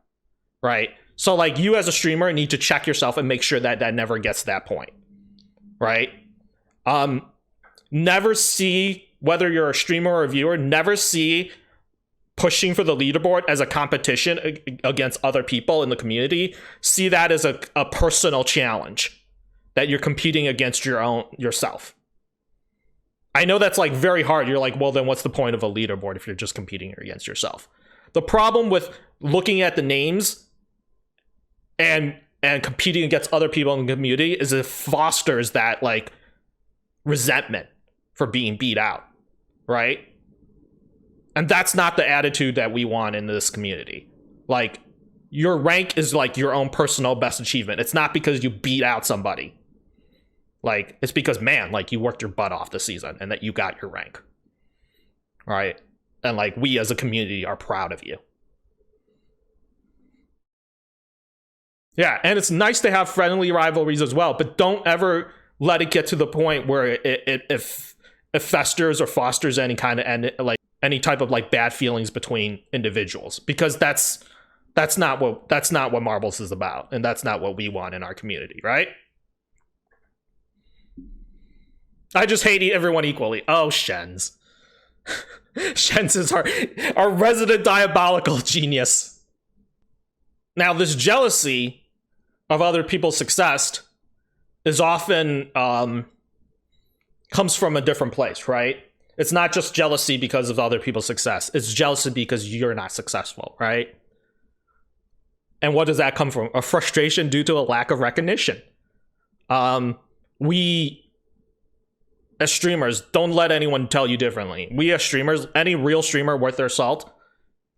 right? So like, you as a streamer need to check yourself and make sure that that never gets to that point, right? Never see, whether you're a streamer or a viewer, never see pushing for the leaderboard as a competition against other people in the community. See that as a personal challenge that you're competing against yourself. I know that's like very hard. You're like, well, then what's the point of a leaderboard if you're just competing against yourself? The problem with looking at the names and competing against other people in the community is it fosters that like resentment for being beat out, right? And that's not the attitude that we want in this community. Like, your rank is like your own personal best achievement. It's not because you beat out somebody. Like, it's because, man, like, you worked your butt off this season and that you got your rank, right? And like, we as a community are proud of you. Yeah, and it's nice to have friendly rivalries as well, but don't ever let it get to the point where it festers or fosters any kind of any type of like bad feelings between individuals, because that's not what marbles is about, and that's not what we want in our community, right? I just hate everyone equally. Oh, Shens. Shens is our resident diabolical genius. Now, this jealousy of other people's success is often comes from a different place, right? It's not just jealousy because of other people's success. It's jealousy because you're not successful, right? And what does that come from? A frustration due to a lack of recognition. We, as streamers, don't let anyone tell you differently. We as streamers, any real streamer worth their salt,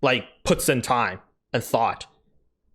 like, puts in time and thought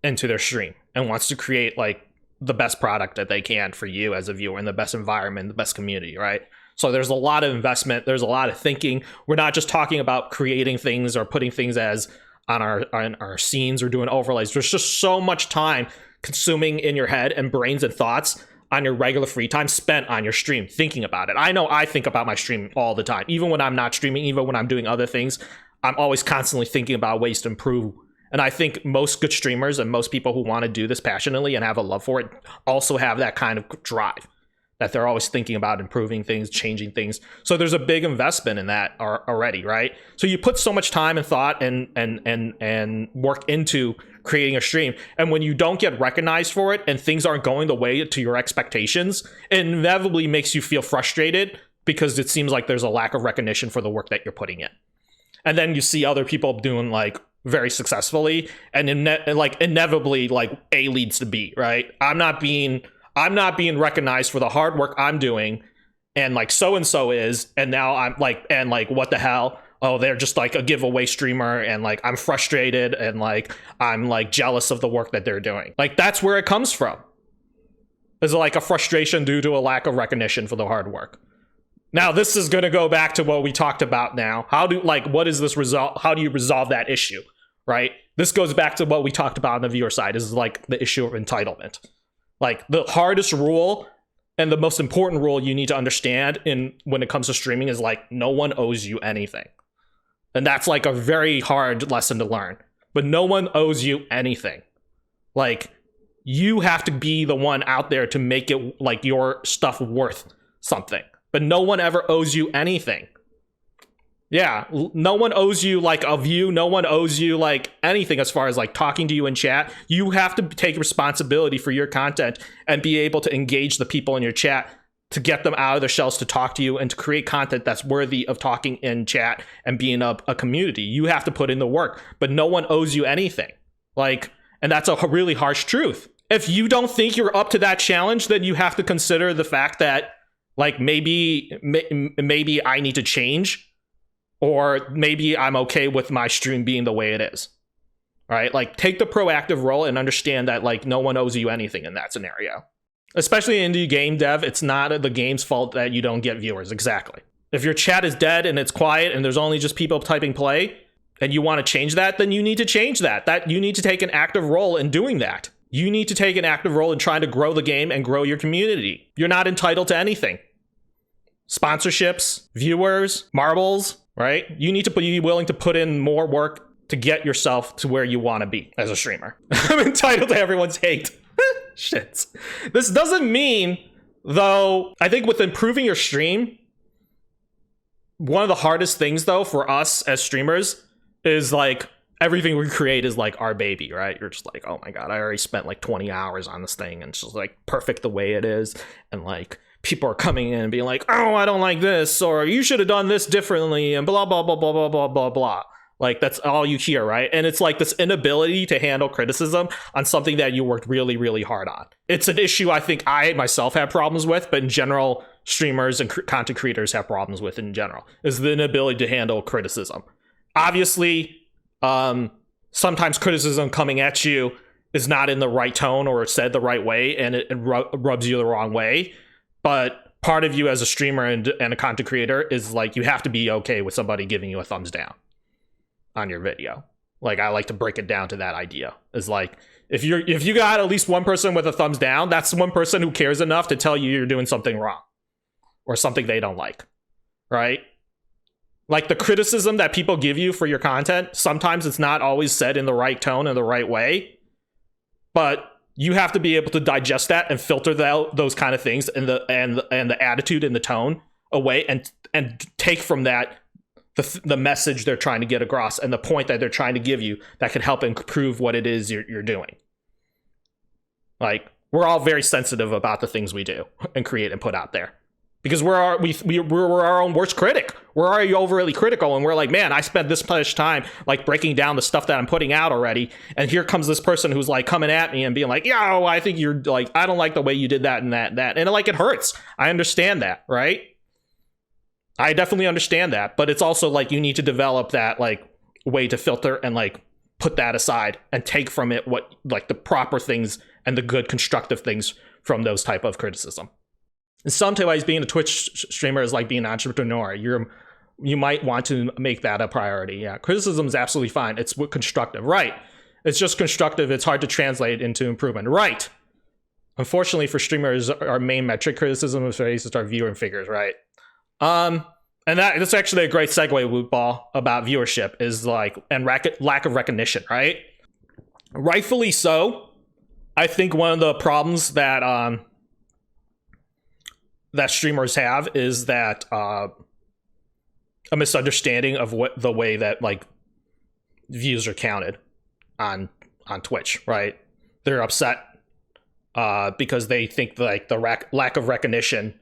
into their stream and wants to create like the best product that they can for you as a viewer, in the best environment, the best community, right? So there's a lot of investment, there's a lot of thinking. We're not just talking about creating things or putting things as on our scenes or doing overlays. There's just so much time consuming in your head and brains and thoughts on your regular free time spent on your stream thinking about it. I know I think about my stream all the time. Even when I'm not streaming, even when I'm doing other things, I'm always constantly thinking about ways to improve. And I think most good streamers and most people who want to do this passionately and have a love for it also have that kind of drive, that they're always thinking about improving things, changing things. So there's a big investment in that already, right? So you put so much time and thought and work into creating a stream, and when you don't get recognized for it and things aren't going the way to your expectations, it inevitably makes you feel frustrated because it seems like there's a lack of recognition for the work that you're putting in. And then you see other people doing like very successfully, and inevitably like A leads to B, right? I'm not being recognized for the hard work I'm doing, and like so and so is, and now I'm like, and like, what the hell? Oh, they're just like a giveaway streamer, and like I'm frustrated, and like I'm like jealous of the work that they're doing. Like, that's where it comes from. There's like a frustration due to a lack of recognition for the hard work. Now, this is going to go back to what we talked about now. What is this result? How do you resolve that issue, right? This goes back to what we talked about on the viewer side, is like the issue of entitlement. Like the hardest rule and the most important rule you need to understand when it comes to streaming is like no one owes you anything. And that's like a very hard lesson to learn. But no one owes you anything. Like you have to be the one out there to make it like your stuff worth something. But no one ever owes you anything. Yeah, no one owes you like a view. No one owes you like anything as far as like talking to you in chat. You have to take responsibility for your content and be able to engage the people in your chat to get them out of their shells to talk to you and to create content that's worthy of talking in chat and being a community. You have to put in the work, but no one owes you anything. Like, and that's a really harsh truth. If you don't think you're up to that challenge, then you have to consider the fact that like maybe I need to change. Or maybe I'm okay with my stream being the way it is. All right, like take the proactive role and understand that like no one owes you anything in that scenario. Especially indie game dev, it's not the game's fault that you don't get viewers. Exactly. If your chat is dead and it's quiet and there's only just people typing play and you want to change that, then you need to change that. That you need to take an active role in doing that. You need to take an active role in trying to grow the game and grow your community. You're not entitled to anything. Sponsorships, viewers, marbles, right? You need to be willing to put in more work to get yourself to where you want to be as a streamer. I'm entitled to everyone's hate. Shit. This doesn't mean, though, I think with improving your stream, one of the hardest things, though, for us as streamers is like everything we create is like our baby, right? You're just like, oh my God, I already spent like 20 hours on this thing and it's just like perfect the way it is. And like, people are coming in and being like, oh, I don't like this, or you should have done this differently, and blah, blah, blah, blah, blah, blah, blah, blah. Like, that's all you hear, right? And it's like this inability to handle criticism on something that you worked really, really hard on. It's an issue I think I myself have problems with, but in general, streamers and content creators have problems with in general, is the inability to handle criticism. Obviously, sometimes criticism coming at you is not in the right tone or said the right way, and it rubs you the wrong way. But part of you as a streamer and a content creator is like, you have to be okay with somebody giving you a thumbs down on your video. Like, I like to break it down to that idea. Is like, if you got at least one person with a thumbs down, that's one person who cares enough to tell you you're doing something wrong or something they don't like, right? Like the criticism that people give you for your content, sometimes it's not always said in the right tone and the right way, but you have to be able to digest that and filter those kind of things and the attitude and the tone away and take from that the message they're trying to get across and the point that they're trying to give you that can help improve what it is you're doing. Like, we're all very sensitive about the things we do and create and put out there. Because we're our own worst critic. We're already overly critical, and we're like, man, I spent this much time like breaking down the stuff that I'm putting out already, and here comes this person who's like coming at me and being like, yo, I think you're like, I don't like the way you did that and that, and like it hurts. I understand that, right? I definitely understand that, but it's also like you need to develop that like way to filter and like put that aside and take from it what like the proper things and the good constructive things from those type of criticism. In some ways, being a Twitch streamer is like being an entrepreneur. You might want to make that a priority. Yeah, criticism is absolutely fine. It's constructive, right? It's just constructive. It's hard to translate into improvement, right? Unfortunately for streamers, our main metric criticism is based on our viewer figures, right? And that's actually a great segue, Wootball, about viewership is like and lack of recognition, right? Rightfully so. I think one of the problems that that streamers have is that a misunderstanding of what the way that like views are counted on Twitch, right? They're upset because they think like the lack of recognition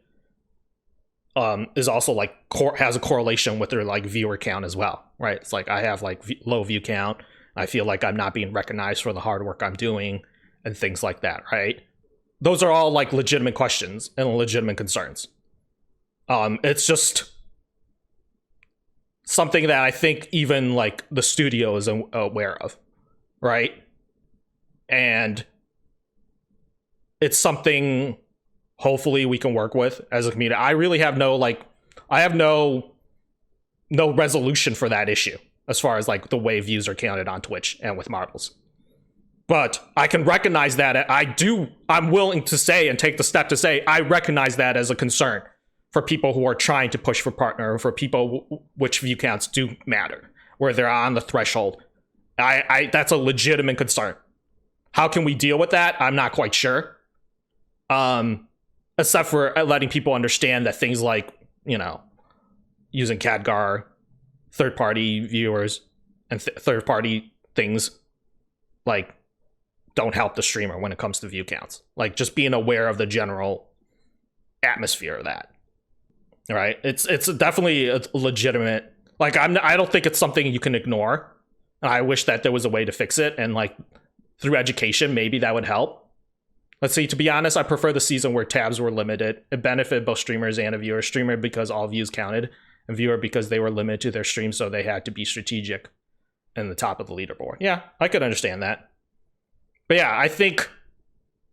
is also like has a correlation with their like viewer count as well, right? It's like I have like low view count. I feel like I'm not being recognized for the hard work I'm doing and things like that, right? Those are all like legitimate questions and legitimate concerns. It's just something that I think even like the studio is aware of, right? And it's something hopefully we can work with as a community. I really have no resolution for that issue. as far as like the way views are counted on Twitch and with marbles. But I can recognize that. I'm willing to say and take the step to say I recognize that as a concern for people who are trying to push for partner, or for people which view counts do matter, where they're on the threshold. That's a legitimate concern. How can we deal with that? I'm not quite sure. Except for letting people understand that things like, you know, using CADGAR, third-party viewers, and third-party things, like, don't help the streamer when it comes to view counts. Like, just being aware of the general atmosphere of that. All right? It's definitely a legitimate... Like, I don't think it's something you can ignore. And I wish that there was a way to fix it, and, like, through education, maybe that would help. Let's see, to be honest, I prefer the season where tabs were limited. It benefited both streamers and a viewer. Streamer because all views counted, and viewer because they were limited to their stream, so they had to be strategic in the top of the leaderboard. Yeah, I could understand that. But yeah, I think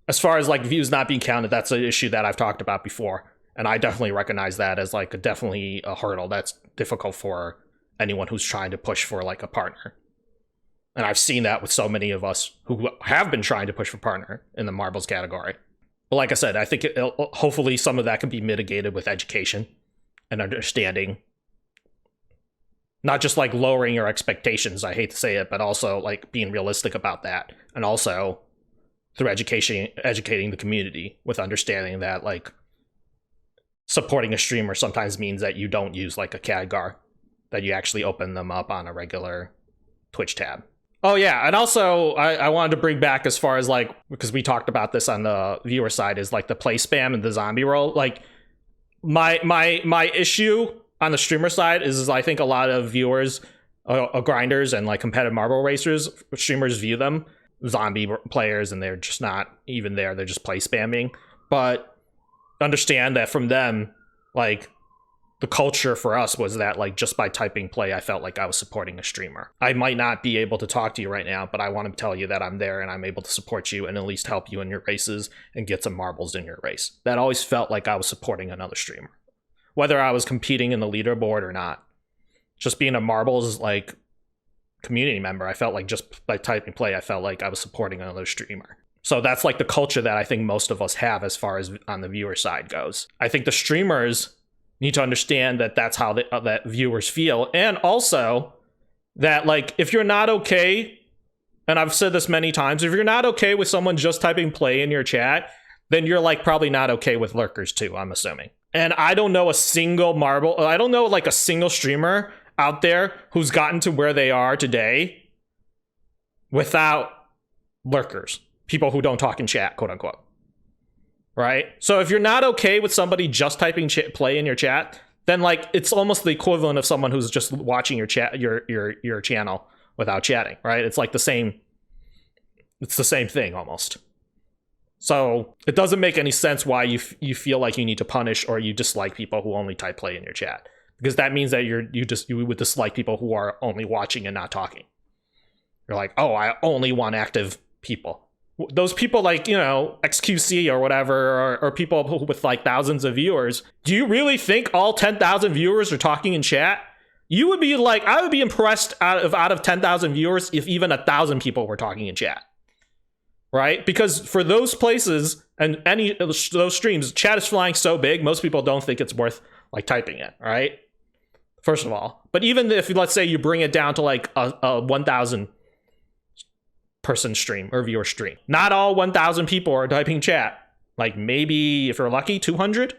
as far as like views not being counted, that's an issue that I've talked about before. And I definitely recognize that as like definitely a hurdle that's difficult for anyone who's trying to push for like a partner. And I've seen that with so many of us who have been trying to push for partner in the marbles category. But like I said, I think hopefully some of that can be mitigated with education and understanding. Not just like lowering your expectations, I hate to say it, but also like being realistic about that. And also through educating the community with understanding that like supporting a streamer sometimes means that you don't use like a CADGAR, that you actually open them up on a regular Twitch tab. Oh yeah, and also I wanted to bring back as far as like, because we talked about this on the viewer side, is like the play spam and the zombie roll. Like my issue on the streamer side is I think a lot of viewers, grinders and like competitive marble racers, streamers view them zombie players and they're just not even there. They're just play spamming. But understand that from them, like the culture for us was that like just by typing play, I felt like I was supporting a streamer. I might not be able to talk to you right now, but I want to tell you that I'm there and I'm able to support you and at least help you in your races and get some marbles in your race. That always felt like I was supporting another streamer, whether I was competing in the leaderboard or not. Just being a marbles like community member, I felt like just by typing play, I felt like I was supporting another streamer. So that's like the culture that I think most of us have as far as on the viewer side goes. I think the streamers need to understand that that's how that viewers feel. And also that like, if you're not okay, and I've said this many times, if you're not okay with someone just typing play in your chat, then you're like probably not okay with lurkers too, I'm assuming. And I don't know a single I don't know like a single streamer out there who's gotten to where they are today without lurkers, people who don't talk in chat, quote unquote. Right? So if you're not okay with somebody just typing play in your chat, then like it's almost the equivalent of someone who's just watching your chat, your channel without chatting, right? It's like the same thing almost. So it doesn't make any sense why you feel like you need to punish or you dislike people who only type play in your chat, because that means that you would dislike people who are only watching and not talking. You're like, oh, I only want active people. Those people like, you know, XQC or whatever, or people with like thousands of viewers. Do you really think all 10,000 viewers are talking in chat? You would be like, I would be impressed out of 10,000 viewers if even 1,000 people were talking in chat. Right? Because for those places and any of those streams, chat is flying so big, most people don't think it's worth like typing it, right? First of all. But even if, let's say you bring it down to like a 1,000 person stream or viewer stream, not all 1,000 people are typing chat. Like maybe if you're lucky, 200.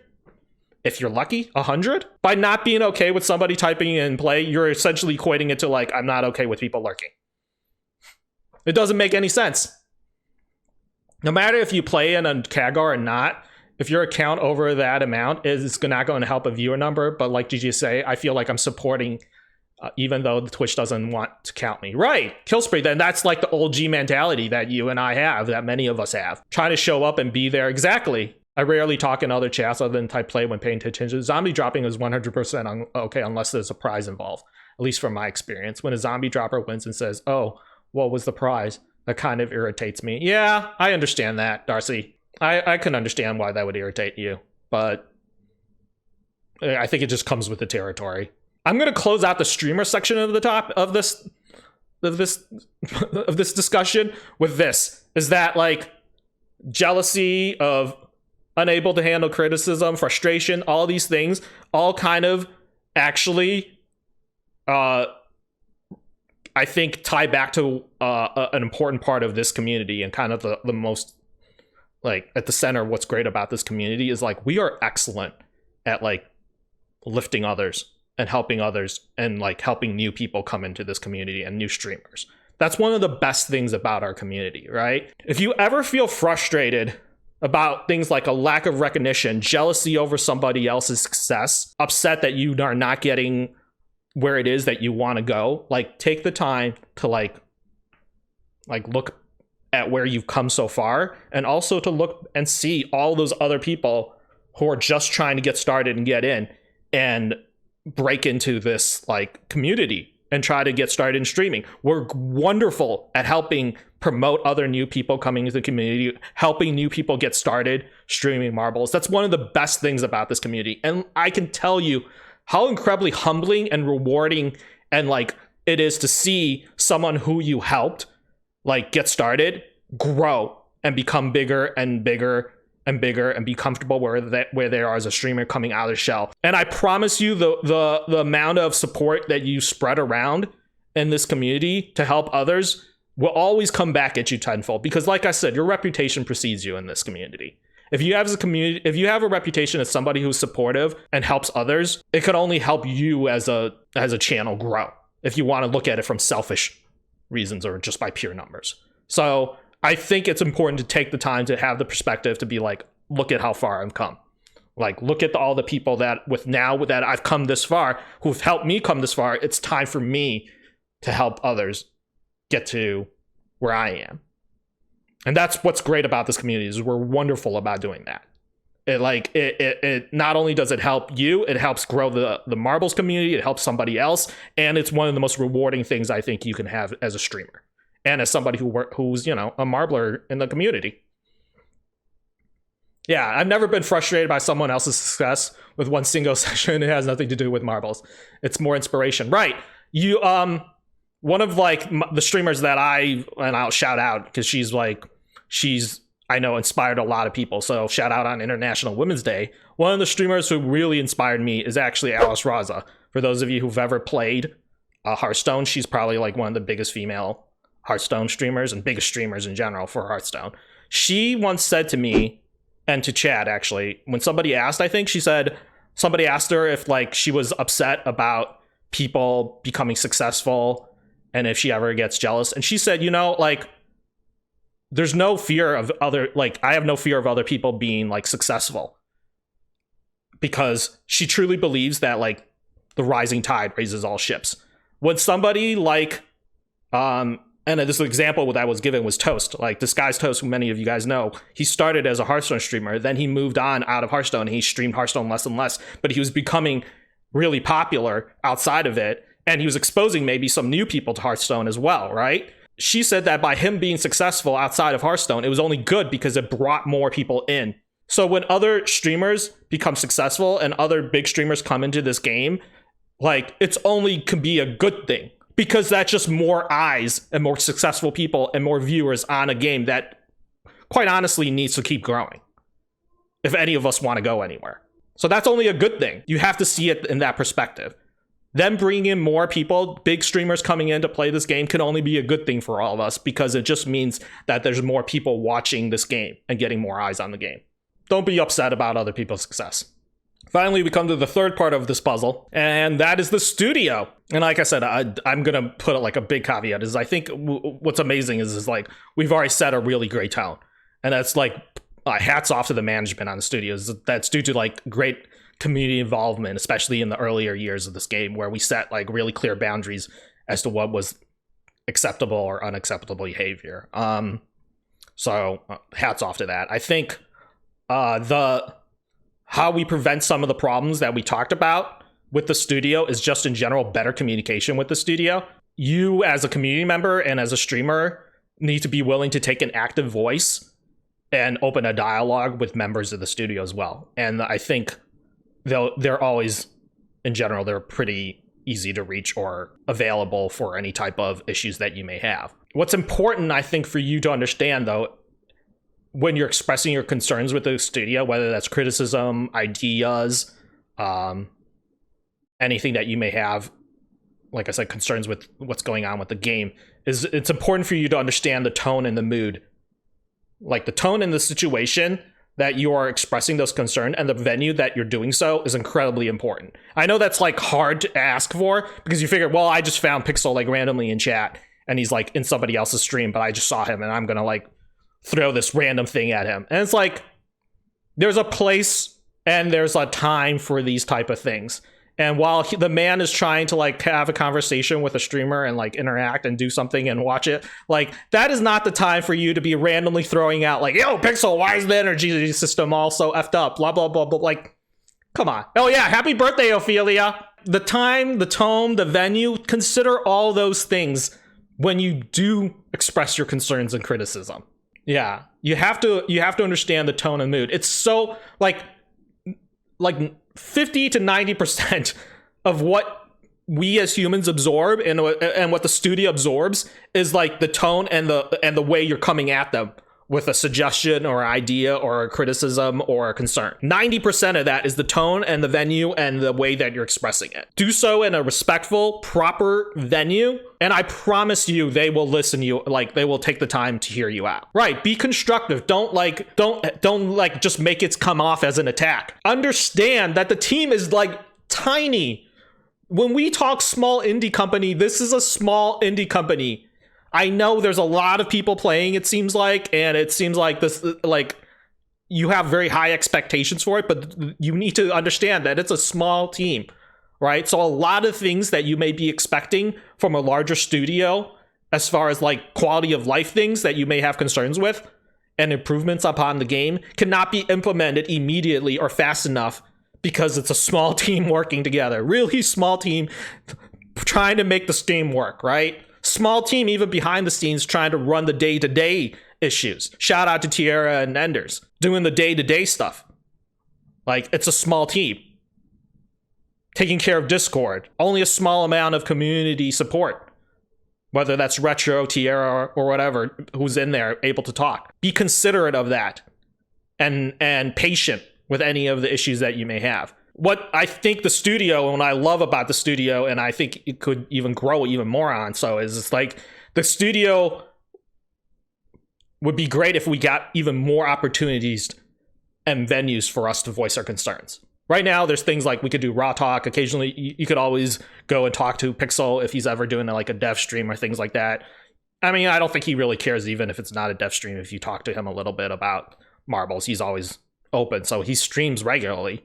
If you're lucky, 100. By not being okay with somebody typing in play, you're essentially equating it to like, I'm not okay with people lurking. It doesn't make any sense. No matter if you play in a CADGAR or not, if your account over that amount is not going to help a viewer number, but like did you say, I feel like I'm supporting even though the Twitch doesn't want to count me. Right, Killspree, then that's like the old G mentality that you and I have, that many of us have. Trying to show up and be there, exactly. I rarely talk in other chats other than type play when paying attention. Zombie dropping is 100% okay unless there's a prize involved, at least from my experience. When a zombie dropper wins and says, oh, what was the prize? That kind of irritates me. Yeah, I understand that, Darcy. I can understand why that would irritate you, but I think it just comes with the territory. I'm gonna close out the streamer section of the top of this of this of this discussion with this, is that like jealousy, of unable to handle criticism, frustration, all these things all kind of actually I think tie back to an important part of this community, and kind of the most like at the center of what's great about this community is like we are excellent at like lifting others and helping others, and like helping new people come into this community and new streamers. That's one of the best things about our community, right? If you ever feel frustrated about things like a lack of recognition, jealousy over somebody else's success, upset that you are not getting where it is that you want to go, like take the time to like look at where you've come so far, and also to look and see all those other people who are just trying to get started and get in and break into this like community and try to get started in streaming. We're wonderful at helping promote other new people coming into the community, helping new people get started streaming marbles. That's one of the best things about this community. And I can tell you how incredibly humbling and rewarding and like it is to see someone who you helped like get started, grow and become bigger and bigger and bigger and be comfortable where they are as a streamer coming out of the shell. And I promise you the amount of support that you spread around in this community to help others will always come back at you tenfold, because like I said, your reputation precedes you in this community. If you have a reputation as somebody who's supportive and helps others, it could only help you as a channel grow, if you want to look at it from selfish reasons or just by pure numbers. So I think it's important to take the time to have the perspective to be like, look at how far I've come. Like, look at all the people that that I've come this far, who've helped me come this far. It's time for me to help others get to where I am. And that's what's great about this community, is we're wonderful about doing that. It not only does it help you, it helps grow the marbles community, it helps somebody else, and it's one of the most rewarding things I think you can have as a streamer and as somebody who's a marbler in the community. Yeah, I've never been frustrated by someone else's success with one single session. It has nothing to do with marbles. It's more inspiration, right? You one of like the streamers that I'll shout out, because she's I know inspired a lot of people. So shout out on International Women's Day. One of the streamers who really inspired me is actually Alice Raza. For those of you who've ever played Hearthstone, she's probably like one of the biggest female Hearthstone streamers and biggest streamers in general for Hearthstone. She once said to me, and to Chad actually, when somebody asked, I think she said, somebody asked her if like she was upset about people becoming successful and if she ever gets jealous. And she said, like, there's no fear of I have no fear of other people being like successful, because she truly believes that like the rising tide raises all ships. When somebody like, and this example that I was given was Toast, like this guy's Toast, who many of you guys know. He started as a Hearthstone streamer, then he moved on out of Hearthstone and he streamed Hearthstone less and less, but he was becoming really popular outside of it, and he was exposing maybe some new people to Hearthstone as well, right? She said that by him being successful outside of Hearthstone, it was only good because it brought more people in. So when other streamers become successful and other big streamers come into this game, like it's only can be a good thing, because that's just more eyes and more successful people and more viewers on a game that quite honestly needs to keep growing if any of us want to go anywhere. So that's only a good thing. You have to see it in that perspective. Them bringing in more people, big streamers coming in to play this game, can only be a good thing for all of us, because it just means that there's more people watching this game and getting more eyes on the game. Don't be upset about other people's success. Finally, we come to the third part of this puzzle, and that is the studio. And like I said, I'm going to put it like a big caveat, is I think what's amazing is like we've already set a really great tone. And that's like hats off to the management on the studios. That's due to like great community involvement, especially in the earlier years of this game, where we set like really clear boundaries as to what was acceptable or unacceptable behavior. So hats off to that. I think how we prevent some of the problems that we talked about with the studio is just in general better communication with the studio. You as a community member and as a streamer need to be willing to take an active voice and open a dialogue with members of the studio as well. And I think they're always, in general, they're pretty easy to reach or available for any type of issues that you may have. What's important, I think, for you to understand, though, when you're expressing your concerns with the studio, whether that's criticism, ideas, anything that you may have, like I said, concerns with what's going on with the game, is it's important for you to understand the tone and the mood. Like the tone and the situation that you are expressing those concerns and the venue that you're doing so is incredibly important. I know that's like hard to ask for because you figure, well, I just found Pixel like randomly in chat and he's like in somebody else's stream, but I just saw him and I'm gonna like throw this random thing at him. And it's like, there's a place and there's a time for these type of things. And while the man is trying to like have a conversation with a streamer and like interact and do something and watch it, like that is not the time for you to be randomly throwing out like, yo, Pixel, why is the energy system all so effed up? Blah, blah, blah, blah. Like, come on. Oh yeah, happy birthday, Ophelia. The time, the tone, the venue, consider all those things when you do express your concerns and criticism. Yeah, you have to understand the tone and mood. It's so like 50 to 90% of what we as humans absorb and what the studio absorbs is like the tone and the way you're coming at them with a suggestion or idea or a criticism or a concern. 90% of that is the tone and the venue and the way that you're expressing it. Do so in a respectful, proper venue, and I promise you they will listen to you, like they will take the time to hear you out. Right, be constructive. Don't just make it come off as an attack. Understand that the team is like tiny. When we talk small indie company, this is a small indie company. I know there's a lot of people playing, it seems like, and it seems like this, like, you have very high expectations for it, but you need to understand that it's a small team, right? So a lot of things that you may be expecting from a larger studio, as far as like quality of life things that you may have concerns with, and improvements upon the game, cannot be implemented immediately or fast enough because it's a small team working together. Really small team trying to make this game work, right? Small team even behind the scenes trying to run the day-to-day issues. Shout out to Tierra and Enders doing the day-to-day stuff. Like, it's a small team taking care of Discord. Only a small amount of community support, whether that's Retro, Tierra, or whatever, who's in there able to talk. Be considerate of that and patient with any of the issues that you may have. What I think the studio, and what I love about the studio, and I think it could even grow even more on, so is it's like the studio would be great if we got even more opportunities and venues for us to voice our concerns. Right now, there's things like we could do Raw Talk. Occasionally, you could always go and talk to Pixel if he's ever doing like a dev stream or things like that. I mean, I don't think he really cares even if it's not a dev stream. If you talk to him a little bit about marbles, he's always open, so he streams regularly.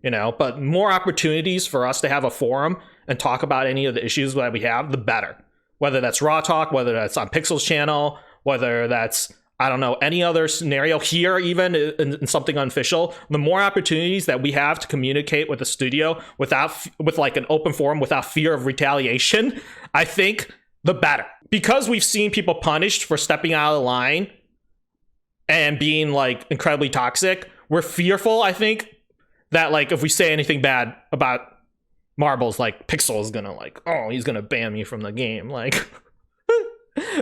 You know, but more opportunities for us to have a forum and talk about any of the issues that we have, the better. Whether that's Raw Talk, whether that's on Pixel's channel, whether that's, I don't know, any other scenario here, even in something unofficial, the more opportunities that we have to communicate with the studio with like an open forum without fear of retaliation, I think the better. Because we've seen people punished for stepping out of the line and being like incredibly toxic, we're fearful, I think, that like if we say anything bad about marbles, like Pixel is gonna like, oh, he's gonna ban me from the game. Like,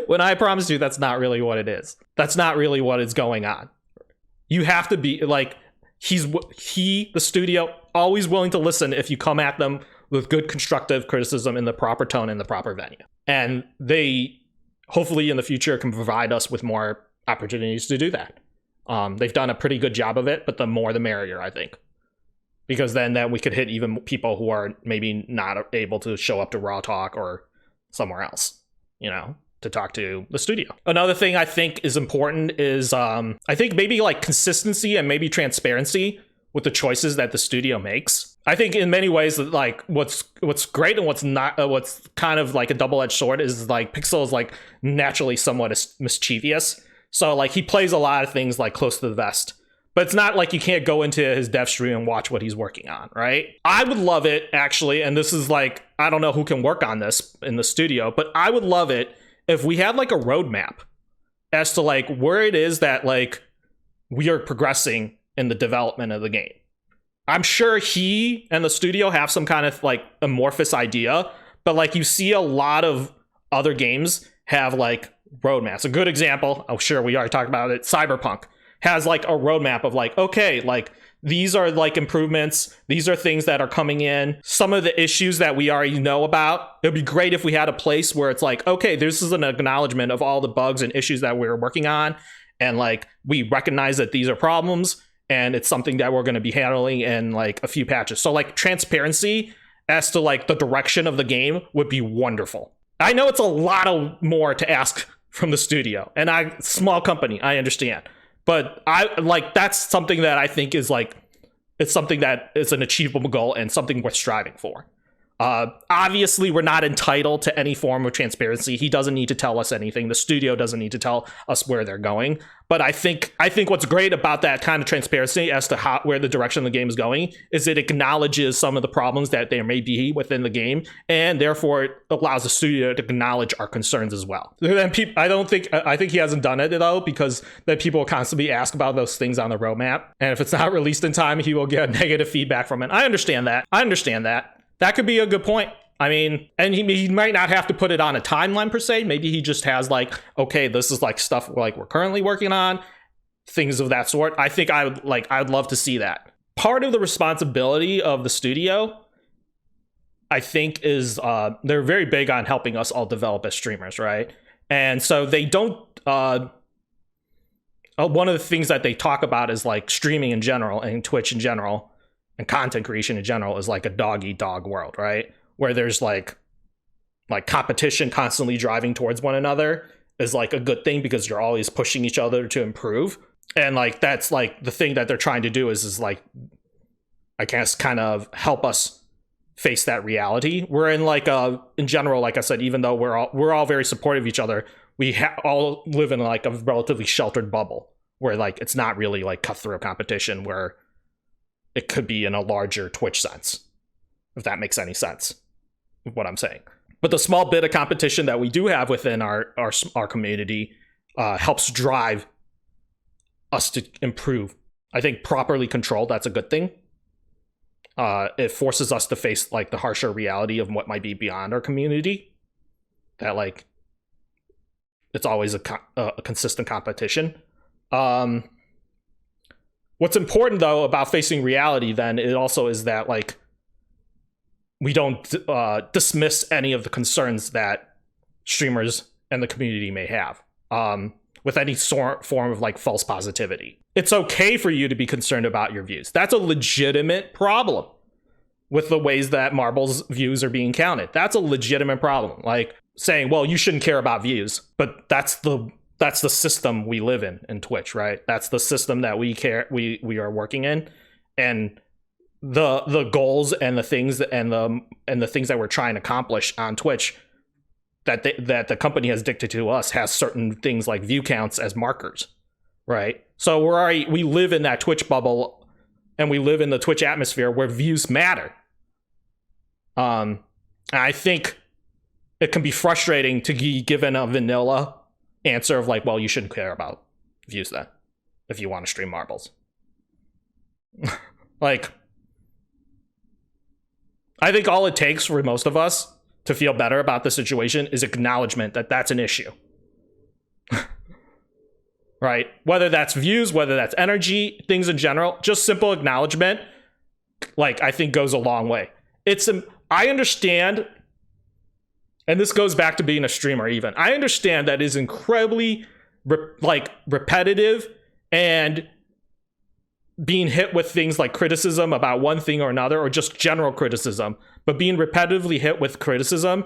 when I promise you that's not really what it is. That's not really what is going on. You have to be like, the studio, always willing to listen if you come at them with good constructive criticism in the proper tone in the proper venue. And they hopefully in the future can provide us with more opportunities to do that. They've done a pretty good job of it, but the more the merrier, I think. Because then we could hit even people who are maybe not able to show up to Raw Talk or somewhere else, you know, to talk to the studio. Another thing I think is important is I think maybe like consistency and maybe transparency with the choices that the studio makes. I think in many ways, like what's great and what's not, what's kind of like a double-edged sword is like Pixel is like naturally somewhat mischievous. So like he plays a lot of things like close to the vest. But it's not like you can't go into his dev stream and watch what he's working on, right? I would love it, actually, and this is like, I don't know who can work on this in the studio, but I would love it if we had like a roadmap as to like where it is that like we are progressing in the development of the game. I'm sure he and the studio have some kind of like amorphous idea, but like you see a lot of other games have like roadmaps. A good example, I'm sure we already talked about it, Cyberpunk has like a roadmap of like, okay, like these are like improvements, these are things that are coming in, some of the issues that we already know about. It'd be great if we had a place where it's like, okay, this is an acknowledgement of all the bugs and issues that we're working on, and like we recognize that these are problems and it's something that we're going to be handling in like a few patches. So like transparency as to like the direction of the game would be wonderful. I know it's a lot of more to ask from the studio, and small company, I understand, but I like that's something that I think is like, it's something that is an achievable goal and something worth striving for. Obviously, we're not entitled to any form of transparency. He doesn't need to tell us anything. The studio doesn't need to tell us where they're going. But I think what's great about that kind of transparency as to where the direction of the game is going is it acknowledges some of the problems that there may be within the game, and therefore it allows the studio to acknowledge our concerns as well. Then I think he hasn't done it though, because then people will constantly ask about those things on the roadmap, and if it's not released in time, he will get negative feedback from it. I understand that. That could be a good point. I mean, and he might not have to put it on a timeline per se. Maybe he just has like, okay, this is like stuff like we're currently working on, things of that sort. I think I'd love to see that. Part of the responsibility of the studio, I think, is they're very big on helping us all develop as streamers, right? And so they don't. One of the things that they talk about is like streaming in general and Twitch in general and content creation in general is like a dog-eat-dog world, right? Where there's like competition constantly driving towards one another is like a good thing because you're always pushing each other to improve. And like that's like the thing that they're trying to do is like, I guess, kind of help us face that reality. We're in like in general, like I said, even though we're all very supportive of each other, we all live in like a relatively sheltered bubble where like it's not really like cutthroat competition where it could be in a larger Twitch sense, if that makes any sense, what I'm saying. But the small bit of competition that we do have within our community helps drive us to improve. I think properly controlled, that's a good thing. It forces us to face like the harsher reality of what might be beyond our community. That like, it's always a consistent competition. What's important though about facing reality then it also is that like we don't dismiss any of the concerns that streamers and the community may have with any form of like false positivity. It's okay for you to be concerned about your views. That's a legitimate problem with the ways that Marble's views are being counted. That's a legitimate problem. Like saying, well, you shouldn't care about views, but that's the system we live in Twitch, right? That's the system that we are working in, and the goals and the things and the things that we're trying to accomplish on Twitch that the company has dictated to us has certain things like view counts as markers, right? So we live in that Twitch bubble, and we live in the Twitch atmosphere where views matter. I think it can be frustrating to be given a vanilla answer of like, well, you shouldn't care about views then if you want to stream marbles. Like, I think all it takes for most of us to feel better about the situation is acknowledgement that that's an issue. Right? Whether that's views, whether that's energy, things in general, just simple acknowledgement, like, I think goes a long way. I understand, and this goes back to being a streamer even. I understand that is incredibly repetitive and being hit with things like criticism about one thing or another, or just general criticism, but being repetitively hit with criticism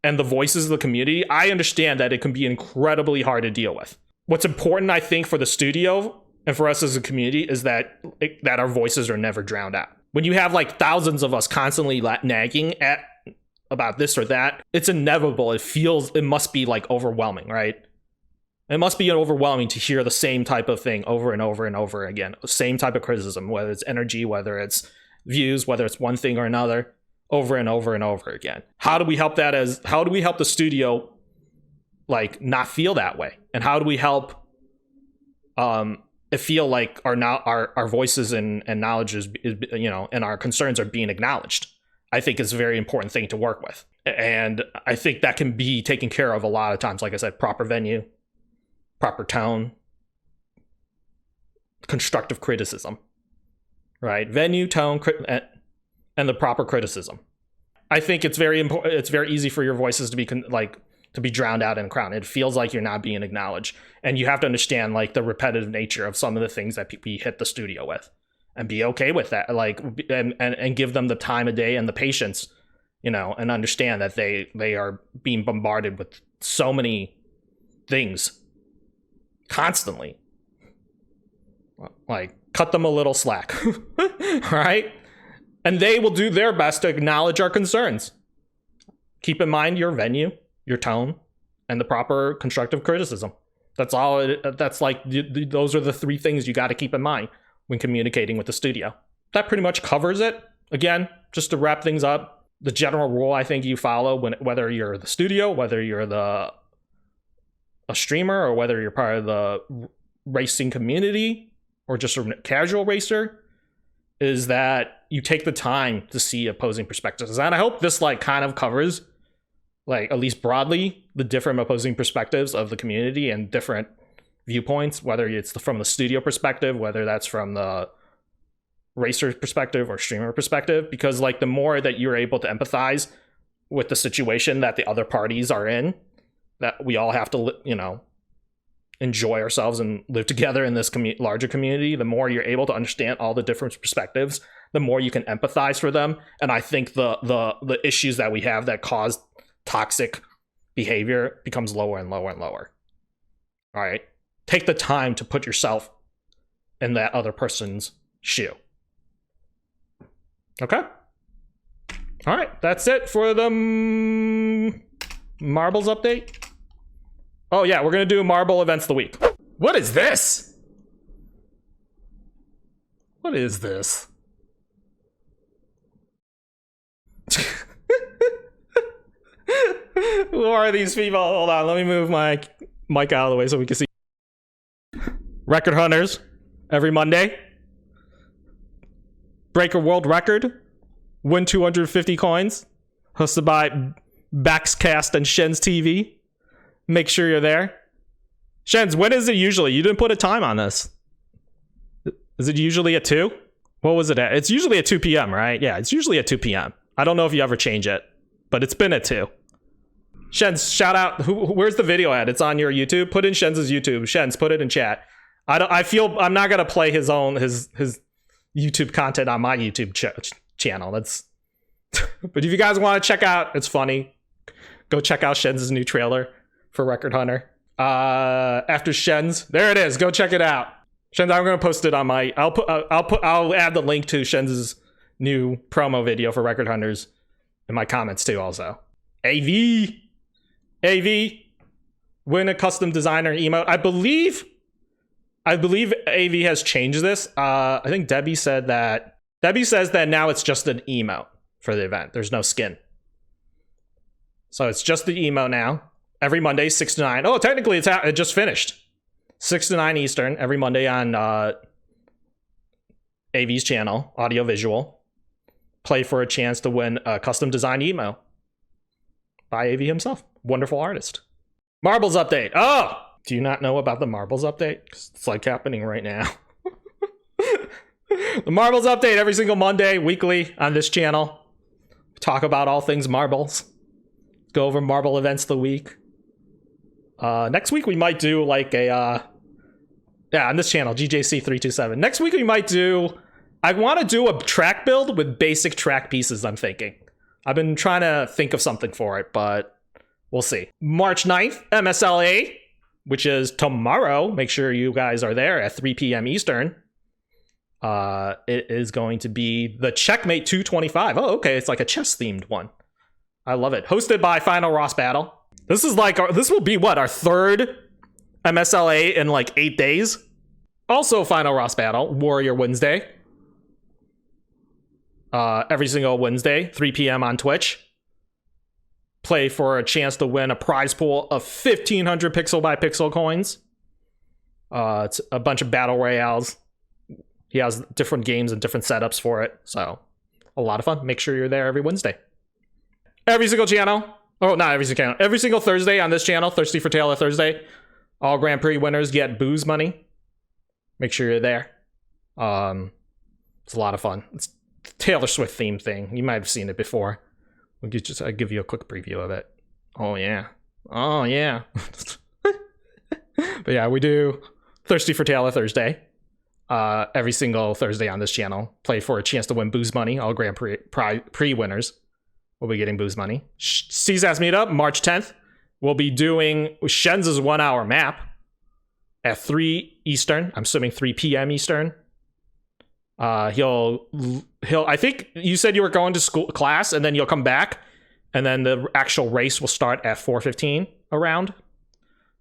and the voices of the community, I understand that it can be incredibly hard to deal with. What's important, I think, for the studio and for us as a community is that our voices are never drowned out. When you have like thousands of us constantly nagging about this or that, it's inevitable. It must be like overwhelming, right? It must be overwhelming to hear the same type of thing over and over and over again. Same type of criticism, whether it's energy, whether it's views, whether it's one thing or another, over and over and over again. How do we help the studio like not feel that way? And how do we help feel like our voices and knowledge is, you know, and our concerns are being acknowledged. I think is a very important thing to work with. And I think that can be taken care of a lot of times. Like I said, proper venue, proper tone, constructive criticism, right? Venue, tone, and the proper criticism. I think it's very important. It's very easy for your voices to be to be drowned out in a crowd. It feels like you're not being acknowledged. And you have to understand like the repetitive nature of some of the things that we hit the studio with, and be okay with that. Like, and give them the time of day and the patience, you know, and understand that they are being bombarded with so many things constantly. Like, cut them a little slack, right? And they will do their best to acknowledge our concerns. Keep in mind your venue, your tone, and the proper constructive criticism. That's all. That's like, those are the three things you got to keep in mind when communicating with the studio. That pretty much covers it. Again, just to wrap things up, the general rule I think you follow whether you're the studio, whether you're a streamer, or whether you're part of the racing community or just a casual racer, is that you take the time to see opposing perspectives. And I hope this like kind of covers, like, at least broadly, the different opposing perspectives of the community and different viewpoints, whether it's from the studio perspective, whether that's from the racer perspective or streamer perspective, because like the more that you're able to empathize with the situation that the other parties are in, that we all have to, you know, enjoy ourselves and live together in this larger community, the more you're able to understand all the different perspectives, the more you can empathize for them. And I think the issues that we have that cause toxic behavior becomes lower and lower and lower. All right. Take the time to put yourself in that other person's shoe. Okay. All right. That's it for the marbles update. Oh yeah, we're gonna do marble events of the week. What is this? What is this? Who are these people? Hold on, let me move my mic out of the way so we can see. Record hunters every Monday. Break a world record. Win 250 coins. Hosted by BaxCast and ShensTV. Make sure you're there. Shens, when is it usually? You didn't put a time on this. Is it usually at 2? What was it at? It's usually at 2 p.m., right? Yeah, it's usually at 2 p.m. I don't know if you ever change it, but it's been at 2. Shens, shout out. Where's the video at? It's on your YouTube. Put in Shens' YouTube. Shens, put it in chat. I feel I'm not gonna play his YouTube content on my YouTube channel. That's. But if you guys want to check out, it's funny. Go check out Shens' new trailer for Record Hunter. After Shens, there it is. Go check it out. Shens, I'm gonna post it on my. I'll add the link to Shens' new promo video for Record Hunters in my comments too. Also, AV, win a custom designer emote. I believe AV has changed this. I think Debbie said that. Debbie says that now it's just an emote for the event. There's no skin. So it's just the emote now. Every Monday, 6 to 9. Oh, technically it just finished. 6 to 9 Eastern every Monday on AV's channel, audio visual. Play for a chance to win a custom design emote by AV himself. Wonderful artist. Marbles update. Oh, do you not know about the Marbles update? It's like happening right now. The Marbles update every single Monday, weekly on this channel. Talk about all things marbles. Go over marble events of the week. Next week we might do like a on this channel, GJC327. Next week we might do, I want to do a track build with basic track pieces, I'm thinking. I've been trying to think of something for it, but we'll see. March 9th, MSLA, which is tomorrow. Make sure you guys are there at 3 p.m. Eastern. It is going to be the Checkmate 225. Oh, okay, it's like a chess themed one. I love it. Hosted by Final Ross Battle. This is like, this will be what, our third MSLA in like 8 days? Also Final Ross Battle, Warrior Wednesday. Every single Wednesday, 3 p.m. on Twitch. Play for a chance to win a prize pool of 1,500 pixel by pixel coins. It's a bunch of battle royales. He has different games and different setups for it. So a lot of fun. Make sure you're there every Wednesday. Every single channel. Oh, not every single channel. Every single Thursday on this channel, Thirsty for Taylor Thursday, all Grand Prix winners get booze money. Make sure you're there. It's a lot of fun. It's a Taylor Swift themed thing. You might have seen it before. I'll give you a quick preview of it. Oh, yeah. Oh, yeah. But yeah, we do Thirsty for Taylor Thursday. Every single Thursday on this channel. Play for a chance to win booze money. All Grand Prix winners will be getting booze money. CSAS Meetup, March 10th. We'll be doing Shens' 1 hour map at 3 Eastern. I'm assuming 3 p.m. Eastern. He'll I think you said you were going to class and then you'll come back and then the actual race will start at 4:15 around.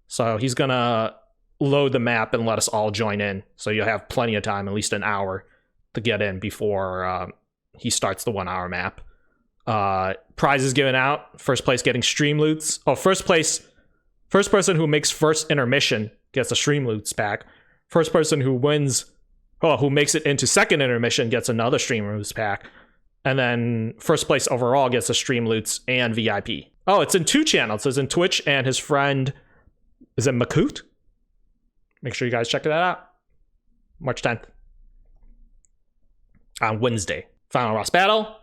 So he's gonna load the map and let us all join in. So you'll have plenty of time, at least an hour, to get in before he starts the 1 hour map. Prizes given out. First place getting stream loots. Oh, first person who makes first intermission gets a stream loots pack. First person who makes it into second intermission gets another stream loots pack. And then first place overall gets a stream loots and VIP. Oh, it's in 2 channels. It's in Twitch and his friend, is it Makut? Make sure you guys check that out. March 10th. On Wednesday. Final Ross Battle.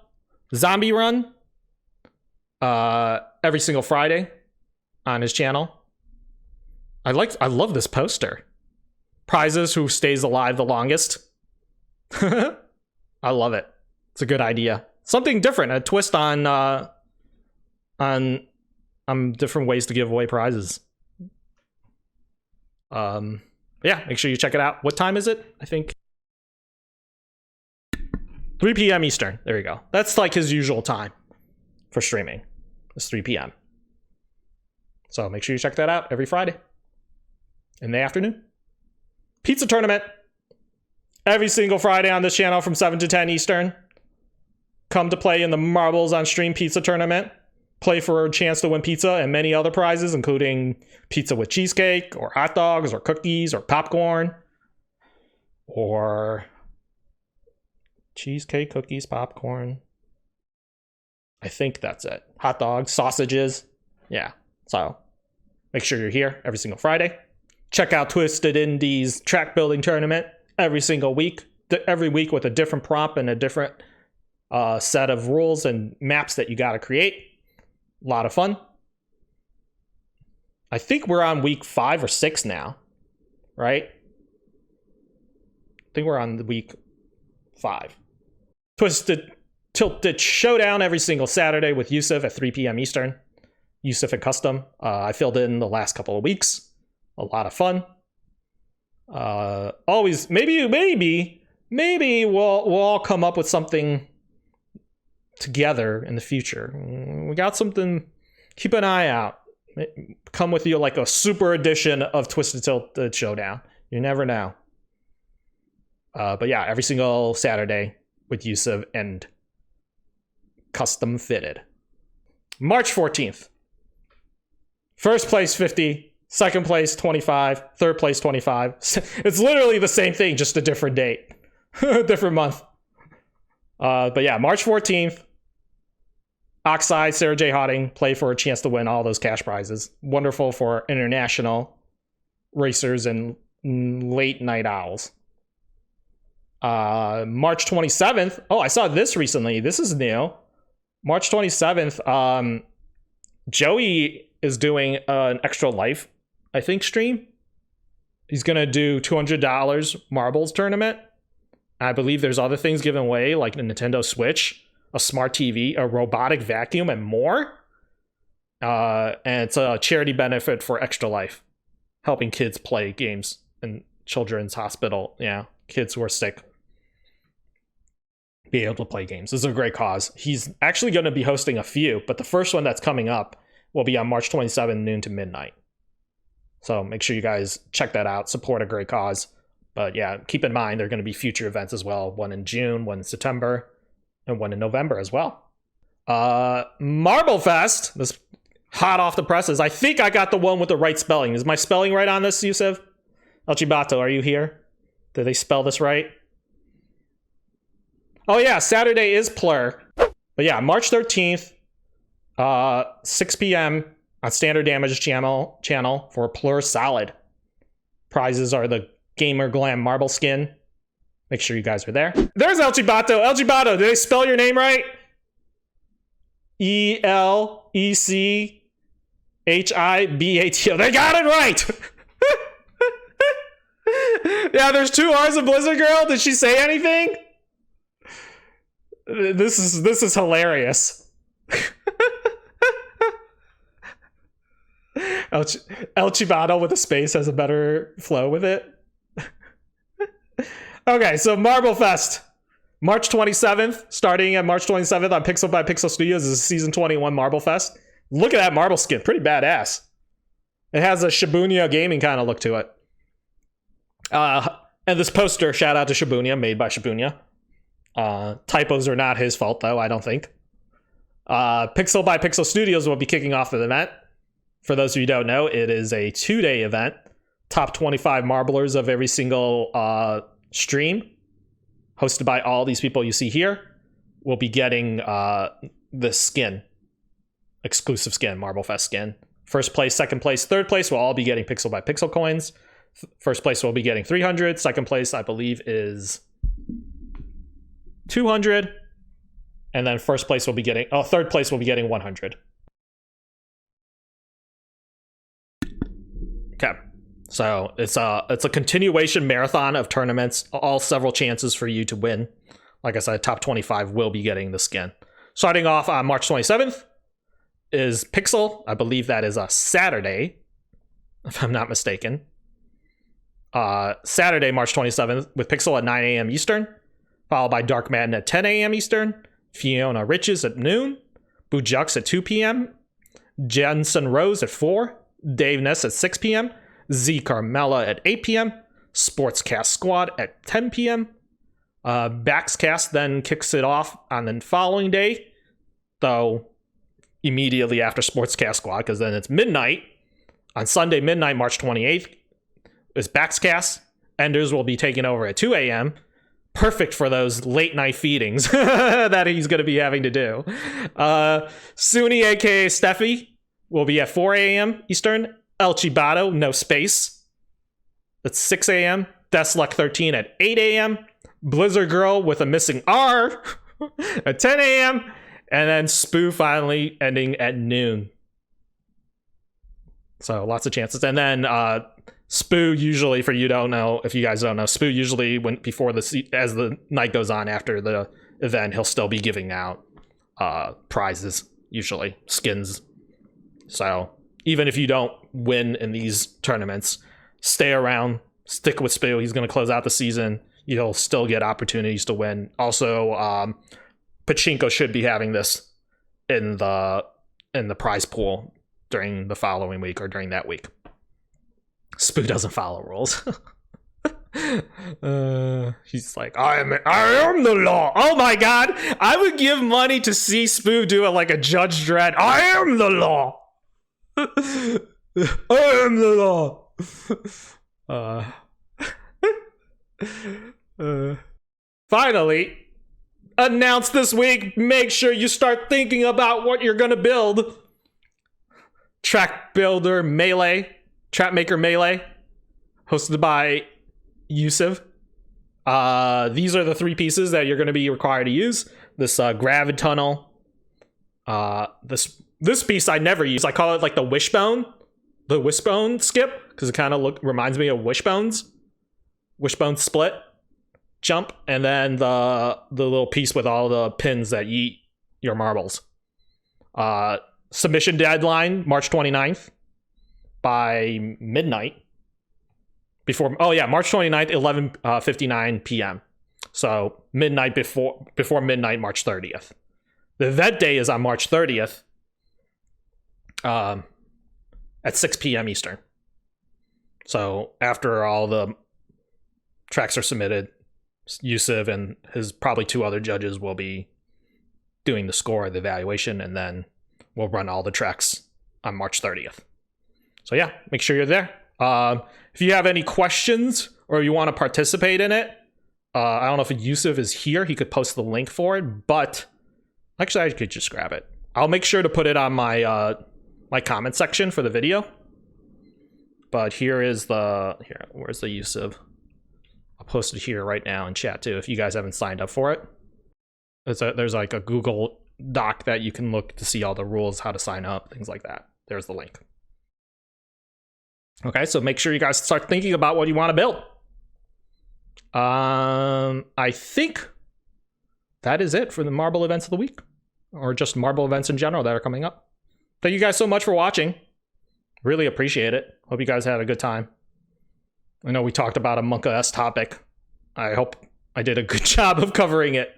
Zombie Run. Every single Friday on his channel. I love this poster. Prizes who stays alive the longest. I love it. It's a good idea. Something different, a twist on different ways to give away prizes. Yeah, make sure you check it out. What time is it? I think 3 p.m. Eastern. There you go. That's like his usual time for streaming. It's 3 p.m. So make sure you check that out every Friday in the afternoon. Pizza tournament. Every single Friday on this channel from 7 to 10 Eastern. Come to play in the Marbles on Stream Pizza tournament. Play for a chance to win pizza and many other prizes, including pizza with cheesecake, or hot dogs, or cookies, or popcorn. Or cheesecake, cookies, popcorn. I think that's it. Hot dogs, sausages. Yeah, so make sure you're here every single Friday. Check out Twisted Indies track building tournament every single week. Every week with a different prompt and a different set of rules and maps that you got to create. A lot of fun. I think we're on week 5 or 6 now, right? I think we're on week 5. Twisted Tilted Showdown every single Saturday with Yusuf at 3 p.m. Eastern. Yusuf and Custom. I filled in the last couple of weeks. A lot of fun. Always, maybe we'll all come up with something together in the future. We got something. Keep an eye out. Come with you like a super edition of Twisted Tilted Showdown. You never know. But yeah, every single Saturday with Yusuf and Custom Fitted. March 14th. First place 50, second place 25, third place 25. It's literally the same thing, just a different date. Different month. But yeah, March 14th. Oxide, Sarah J. Hotting, play for a chance to win all those cash prizes. Wonderful for international racers and late night owls. March 27th. Oh, I saw this recently. This is new. March 27th. Joey is doing an Extra Life, I think, stream. He's going to do $200 marbles tournament. I believe there's other things given away, like a Nintendo Switch, a smart TV, a robotic vacuum, and more. And it's a charity benefit for Extra Life, helping kids play games in children's hospital. Yeah, kids who are sick be able to play games. This is a great cause. He's actually going to be hosting a few, but the first one that's coming up will be on March 27th, noon to midnight. So make sure you guys check that out. Support a great cause. But yeah, keep in mind, there are going to be future events as well. One in June, one in September, and one in November as well. Marble Fest. This hot off the presses. I think I got the one with the right spelling. Is my spelling right on this, Yusuf? El Chibato, are you here? Did they spell this right? Oh yeah, Saturday is Plur. But yeah, March 13th, 6 p.m. on Standard Damage channel for Plur Solid. Prizes are the Gamer Glam Marble Skin. Make sure you guys are there. There's El Chibato. El Chibato, did they spell your name right? E-L-E-C-H-I-B-A-T-O. They got it right! Yeah, there's 2 R's of Blizzard Girl. Did she say anything? This is hilarious. El Chibato with a space has a better flow with it. Okay, so Marble Fest, March 27th, starting at March 27th on Pixel by Pixel Studios is Season 21 Marble Fest. Look at that marble skin, pretty badass. It has a Shibuya gaming kind of look to it. And this poster, shout out to Shibuya, made by Shibuya. Typos are not his fault, though, I don't think. Pixel by Pixel Studios will be kicking off the event. For those of you who don't know, it is a 2-day event. Top 25 marblers of every single stream, hosted by all these people you see here, will be getting this skin. Exclusive skin, Marble Fest skin. First place, second place, third place will all be getting Pixel by Pixel coins. First place will be getting 300. Second place, I believe, is 200. And then third place will be getting 100. Okay. So it's a continuation marathon of tournaments, all several chances for you to win. Like I said, top 25 will be getting the skin. Starting off on March 27th is Pixel. I believe that is a Saturday, if I'm not mistaken. Saturday, March 27th, with Pixel at 9 a.m. Eastern, followed by Dark Madden at 10 a.m. Eastern, Fiona Riches at noon, Bujux at 2 p.m., Jensen Rose at 4, Dave Ness at 6 p.m., Z Carmella at 8 p.m., Sportscast Squad at 10 p.m. BaxCast then kicks it off on the following day, though immediately after Sportscast Squad, because then it's midnight. On Sunday midnight, March 28th, is BaxCast. Enders will be taking over at 2 a.m. Perfect for those late night feedings that he's going to be having to do. Suni, aka Steffi, will be at 4 a.m. Eastern. El Chibato, no space. That's 6 a.m. Desluck 13 at 8 a.m. Blizzard Girl with a missing R at 10 a.m. And then Spoo finally ending at noon. So lots of chances. And then Spoo usually, if you guys don't know, Spoo usually as the night goes on after the event, he'll still be giving out prizes, usually skins. So even if you don't win in these tournaments, stay around, stick with Spoo. He's going to close out the season. You'll still get opportunities to win. Also, Pachinko should be having this in the prize pool during the following week or during that week. Spoo doesn't follow rules. He's like, I am the law. Oh my god, I would give money to see Spoo do it like a Judge Dredd. I am the law. I am the law. Finally, announced this week, make sure you start thinking about what you're gonna build. Track Maker Melee, hosted by Yusuf. These are the 3 pieces that you're going to be required to use. This gravid tunnel. This piece I never use. I call it like the wishbone skip, because it kind of reminds me of wishbone split jump, and then the little piece with all the pins that eat your marbles. Submission deadline March 29th by midnight. March 29th, 11:59 p.m. So midnight before midnight, March 30th. The event day is on March 30th at 6 p.m. Eastern. So after all the tracks are submitted, Yusuf and his probably 2 other judges will be doing the score, the evaluation, and then we'll run all the tracks on March 30th. So yeah, make sure you're there. If you have any questions or you want to participate in it, I don't know if Yusuf is here. He could post the link for it, but actually I could just grab it. I'll make sure to put it on my my comment section for the video. But where's the Yusuf? I'll post it here right now in chat too if you guys haven't signed up for it. There's like a Google Doc that you can look to see all the rules, how to sign up, things like that. There's the link. Okay, so make sure you guys start thinking about what you want to build. I think that is it for the Marble events of the week, or just Marble events in general that are coming up. Thank you guys so much for watching. Really appreciate it. Hope you guys had a good time. I know we talked about a Monka S topic. I hope I did a good job of covering it.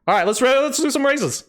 All right, let's do some races.